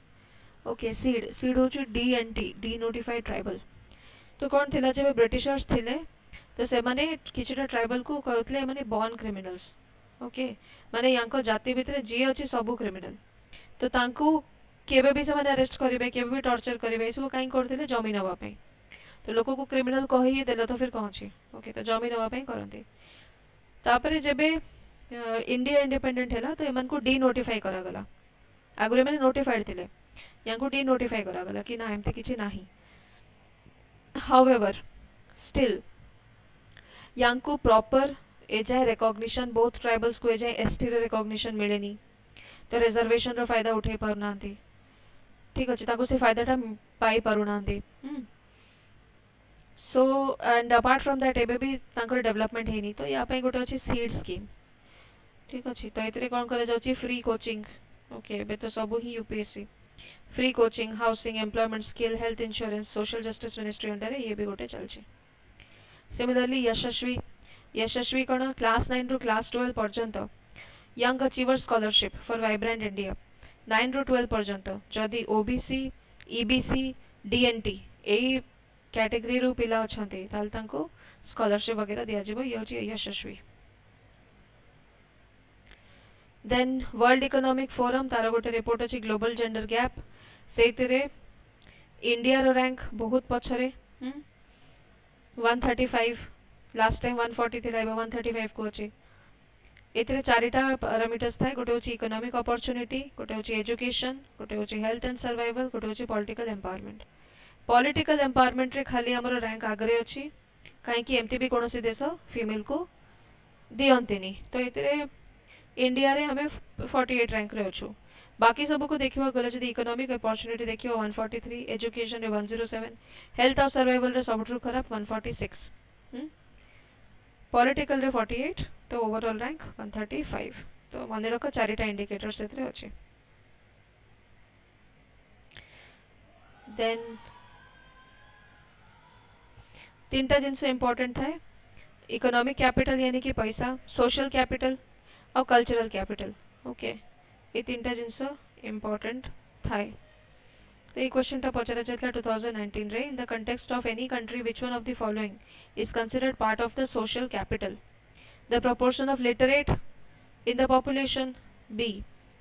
ओके सीड सीड होची डीएनटी डी नोटिफाइड ट्राइबल. तो कौन थिला जे ब्रिटिशर्स थिले तो से माने किछटा ट्राइबल को कहतले माने बॉर्न क्रिमिनल्स. ओके माने यांको जाति भितरे जे अछि सबु क्रिमिनल तो तांको केबे भी से माने अरेस्ट करिवे केबे भी टॉर्चर करिवे सब काई करथिले जमीन नवा पे. तो लोक को क्रिमिनल कहि देलो तो फिर कौन छी. ओके तो जमीन नवा पे करंती. तापरे जेबे इंडिया इंडिपेंडेंट हैला तो एमन को डी नोटिफाई करा गला. आगुरे माने नोटिफाइड थिले यांको डिनोटिफाई करागला कि ना एमती किछि नाही. हाउएवर स्टिल यांको प्रॉपर एजाए रिकॉग्निशन बोथ ट्राइबल्स को एजाए एसटी रे रिकॉग्निशन मिलेनी तो रिजर्वेशन रो फायदा उठे पारुनांती. ठीक अच्छे ताको से फायदाटा पाई पारुनांती. So and apart from that एबे भी तांकर डेवलपमेंट हेनी तो या पे गोटे अछि सीड स्कीम. ठीक अच्छे तो एतरे कोन करे जाउची फ्री कोचिंग. ओके एबे तो सब ही UPSC free coaching housing employment skill health insurance social justice ministry under ये भी गोटे चलছে. सिमिलरली यशस्वी यशस्वी कौन क्लास 9 रु क्लास 12 पर्यंत young achiever scholarship for vibrant India 9 रु 12 पर्यंत जदि ओबीसी ईबीसी डीएनटी यही कैटेगरी रु पिला अछंती ताल तांको स्कॉलरशिप वगैरह दिया जिवो ये होची यशस्वी. देन वर्ल्ड इकोनॉमिक फोरम तार गोटे रिपोर्ट अछि ग्लोबल जेंडर गैप सेतिरे इंडिया रो रैंक बहुत पछरे 135 लास्ट टाइम 140 थिला एबे 135 को अछि. एथिरे चारिटा पैरामीटर्स थाए गोटे होची इकोनॉमिक अपॉर्चुनिटी गोटे होची एजुकेशन गोटे होची हेल्थ एंड सर्वाइवल गोटे होची पॉलिटिकल एम्पावरमेंट. पॉलिटिकल एम्पावरमेंट रे खाली हमरो रैंक आगरे अछि काहे कि एमती भी कोनोसी देश फीमेल को दियंतेनी तो एथिरे इंडिया रे हमें 48 रैंक रे अछु. बाकी सब को देखिबा गले जदि इकोनॉमिक अपॉर्चुनिटी देखियो 143 एजुकेशन रे 107 हेल्थ और सर्वाइवल रे सबठु खराब 146 पॉलिटिकल रे 48 तो ओवरऑल रैंक 135. तो मन रख चारिटा इंडिकेटर सेतरे अछि. देन तीनटा जिनसे इंपॉर्टेंट है इकोनॉमिक कैपिटल यानी कि पैसा सोशल कैपिटल और कल्चरल कैपिटल. ओके ये तीनटा जिनस इंपॉर्टेंट थाए. तो ये क्वेश्चन पचरा जाता 2019 रे in the context of any country which one of the following is considered part of the social capital. The proportion of literate in the population. B.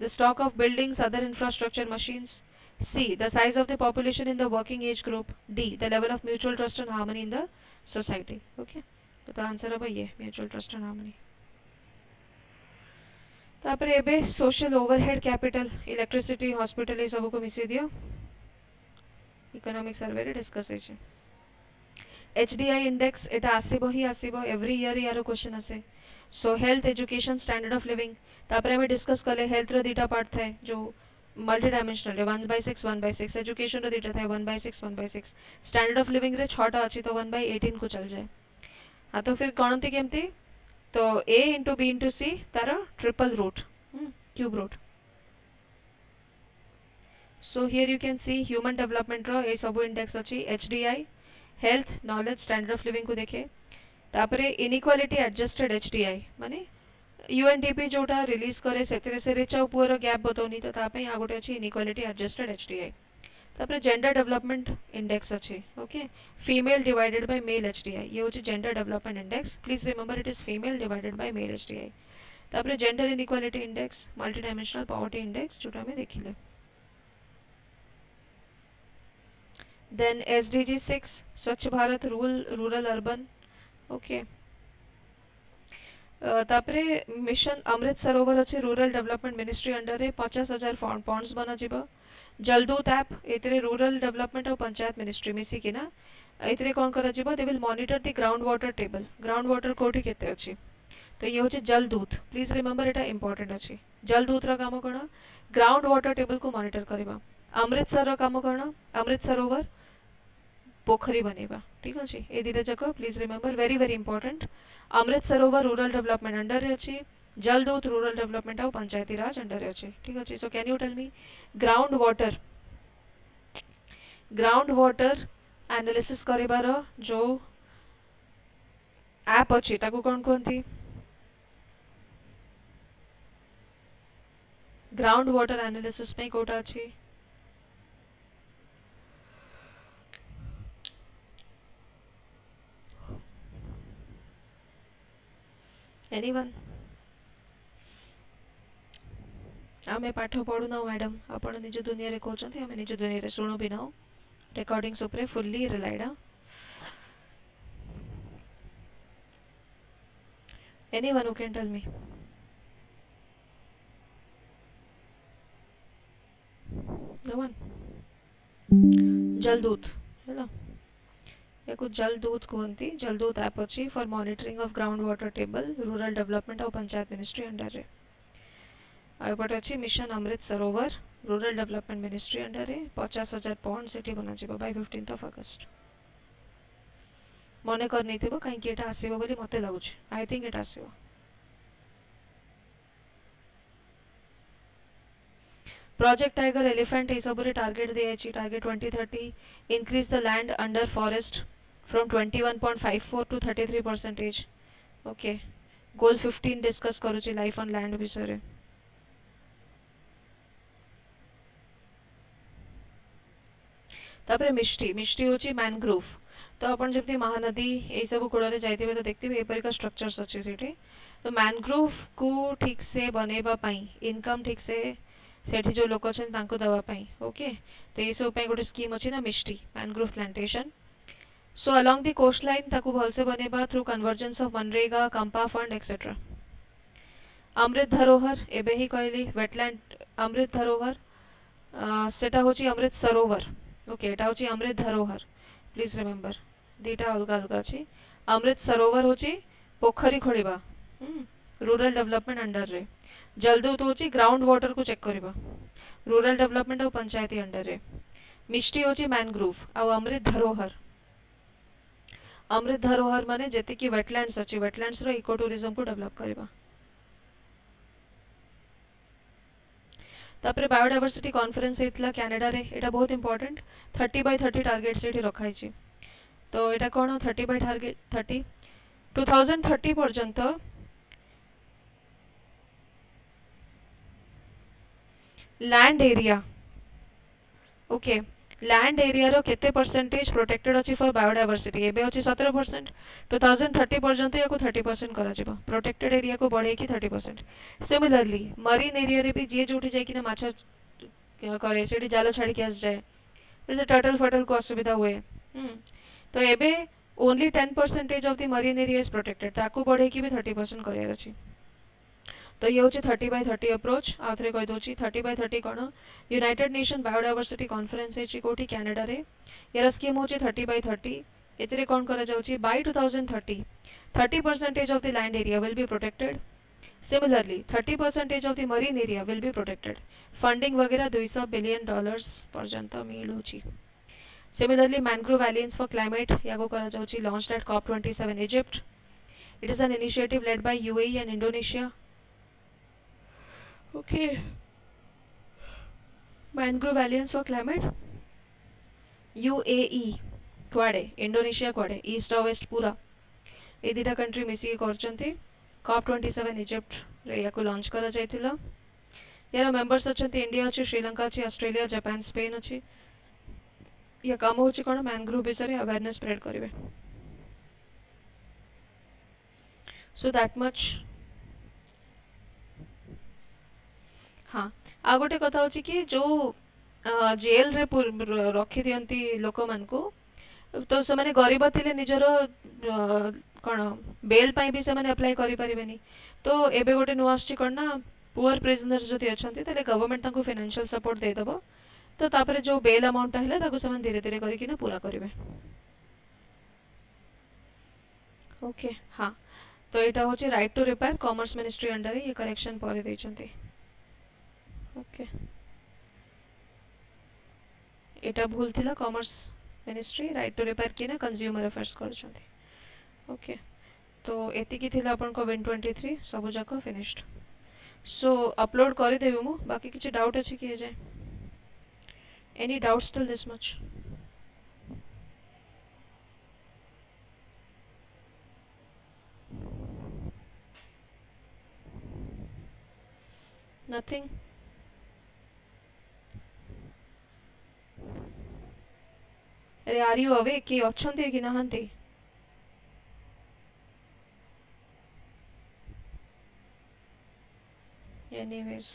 The stock of buildings, other infrastructure, machines. C. The size of the population in the working age group. D. The level of mutual trust and harmony in the society. Okay. तो answer है ये mutual trust and harmony. तापरे एबे social overhead capital electricity hospital ये सब को मिसे दियो इकोनॉमिक सर्वे रे डिस्कस है. एचडीआई इंडेक्स एटा आसीबो ही आसीबो एवरी ईयर यारो क्वेश्चन आसे. सो health education standard of living तापरे हमें डिस्कस कले हेल्थ रो दीटा पार्ट थाए जो मल्टी डायमेंशनल रे 1/6 1/6 एजुकेशन रो दीटा थाए 1/6 1/6 स्टैंडर्ड ऑफ लिविंग रे 6 टा अछि तो 1/18 को चल जाए. हां तो फिर गणति केमती तो a into b into c तार triple root cube root. So here you can see human development रो ए सब इंडेक्स अछि HDI health knowledge standard of living को देखे तापरे इनइक्वालिटी एडजस्टेड एचडीआई माने यूएनडीपी जोटा रिलीज करे सेतरे से रिच और पुअर गैप बतौनी तो तापे आ गोटे अछि इनइक्वालिटी एडजस्टेड एचडीआई. तापरे जेंडर डेवलपमेंट इंडेक्स अछि. Okay female divided by male HDI ये होछि gender development index. Please remember it is female divided by male HDI. तापरे gender inequality index multidimensional poverty index जोटा में देखिले. Then SDG 6 Swachh Bharat rural urban. Okay तापरे mission Amrit Sarovar अच्छे rural development ministry under रे 50,000 Pond's बना जीव. जलदूत ऐप एतरे रूरल डेवलपमेंट और पंचायत मिनिस्ट्री मिसी कि ना एतरे कौन करा जीव they will monitor the ground water table ground water कोठी केते अछि तो ये होचे जलदूत. प्लीज रिमेंबर एटा इंपोर्टेंट अछि. जलदूत रो काम कोन ग्राउंड वाटर टेबल को मॉनिटर करबा. अमृतसर रो काम कोन अमृत सरोवर पोखरी बनेबा. ठीक अछि ए दिटा जक please remember very very important. Amrit Sarovar rural development under रे अछि जलदूत रूरल डेवलपमेंट और पंचायती राज अंडर रे अछि. ठीक अछि. So can you tell me ground water analysis करिबार जो ऐप अछि ताको कोन कोनथी ग्राउंड वाटर एनालिसिस में कोटा अछि एनीवन आमे पाठ पढ़ु ना मैडम आपण निज दुनिया रे कहउछंती आमे निज दुनिया रे सुनु भी ना रिकॉर्डिंग्स ऊपर fully relied. Anyone who can tell me no one. Jaldoot है या कुछ जलदूत कहती जलदूत ऐप अच्छी for monitoring of ground water table rural development और पंचायत मिनिस्ट्री अंडर रे आउपटे अच्छी mission Amrit Sarovar rural development ministry under रे 50,000 पॉन्ड सेठी बना जिवो बाय 15th ऑफ अगस्त मने कर नहीं थिबो काहे कि एटा आसीबो बोली मते लागुछ I think Etah आसीबो project tiger elephant ये सब टार्गेट दिया target 2030 increase the land under forest from 21.54 to 33%. Okay goal 15 discuss करूची लाइफ ऑन लैंड विषय तापर मिष्टी मिष्टी होची मैनग्रोव तो अपन जब महानदी ये सब कूड़े जाइए तो देखते एपरिका स्ट्रक्चर्स अच्छे सेठी तो मैनग्रोव को ठीक से बनैबा पाई इनकम ठीक से सेठी जो लोक अच्छा तांको दवा पाई ओके तो ये सब गोटे स्कीम अच्छी ना MISHTI mangrove plantation so along the coast line ताकू भलसे बनैबा थ्रू कन्वर्जेंस ऑफ मनरेगा CAMPA fund etcetera Amrit Dharohar एबे ही कहली वेटलैंड अमृत धरोहर सेटा होची अमृत सरोवर ओके एटा होची अमृत धरोहर प्लीज रिमेंबर दीटा अलग अलग अच्छी अमृत सरोवर होची पोखरी खोलिबा रूरल डेवलपमेंट अंडर रे जलदूत होची ग्राउंड वाटर को चेक करबा रूरल डेवलपमेंट और पंचायती अंडर रे मिष्टी होची मैनग्रोव आ अमृत धरोहर माने जेते की वेटलैंड्स अछि वेटलैंड्स रो इको टूरिज्म को डेवलप करबा तापरे बायोडायवर्सिटी कॉन्फ्रेंस हेतला कनाडा रे एटा बहुत इंपोर्टेंट 30/30 टारगेट सेठी रखाई छी तो एटा कोन 30/30 2030 पर्यंत land area okay land area रो केते परसेंटेज प्रोटेक्टेड अछि फॉर बायोडायवर्सिटी एबे अछि 17% 2030 पर्यंत याको 30% करा जिवो प्रोटेक्टेड एरिया को बढ़े की 30% सिमिलरली मरीन एरिया रे भी जे जोटी जाय कि ना माछ करे सेठी जाल छाड़ी के आस जाए जैसे टर्टल फटल को असुविधा हुए तो एबे only 10% of the marine area is protected ताको बढ़े की भी 30% करियार अछि तो ये होची 30/30 अप्रोच आउथरे कहि दोची 30/30 कोन यूनाइटेड नेशन बायोडायवर्सिटी कॉन्फ्रेंस है कोठी कनाडा रे यार स्कीम होची 30/30 एतरे कोन करा जाउची by 2030 30% of the land area will be protected similarly 30% of the marine area will be protected funding वगैरह $200 बिलियन पर्यंत मिलुची similarly mangrove alliance for climate याको करा जाउची launched at COP27 Egypt it is an initiative led by UAE and Indonesia okay mangrove alliance for climate UAE क्वाडे Indonesia क्वाडे east और west पूरा ए दिटा कंट्री मिसी करचंती COP27 इजिप्ट रे याको लॉन्च करा जायतिला यार मेंबर्स अछंती इंडिया अछि श्रीलंका अछि ऑस्ट्रेलिया जापान स्पेन अछि या काम होची कोन मैनग्रोव विषय अवेयरनेस स्प्रेड करिवे सो दैट मच हाँ आ गोटे कथा होची कि जो जेल रे रखी दियंती लोक मान को तो से माने गरीब थिले निजर कोन बेल पाई भी से माने अप्लाई करि परिबेनी तो एबे गोटे नु आछी कोन ना पुअर प्रिजनर्स जति अछंती तले गवर्नमेंट ताको फाइनेंशियल सपोर्ट दे दबो तो तापरे जो बेल अमाउंट हैला ताको से माने धीरे धीरे करि कि ना पूरा करिवे ओके हाँ तो एटा होची right to repair commerce ministry under ये करेक्शन परे दैछंती ओके एटा भूल थिला commerce ministry right to repair की ना कंज्यूमर अफेयर्स करछंती ओके तो एति की थिला अपन को विन 23 सब जाक फिनिश्ड सो अपलोड करि देबे मु बाकी किछि डाउट अछि कि जाय any doubts till this much nothing अरे आर यू अवे कि अछंती कि नहंती एनीवेज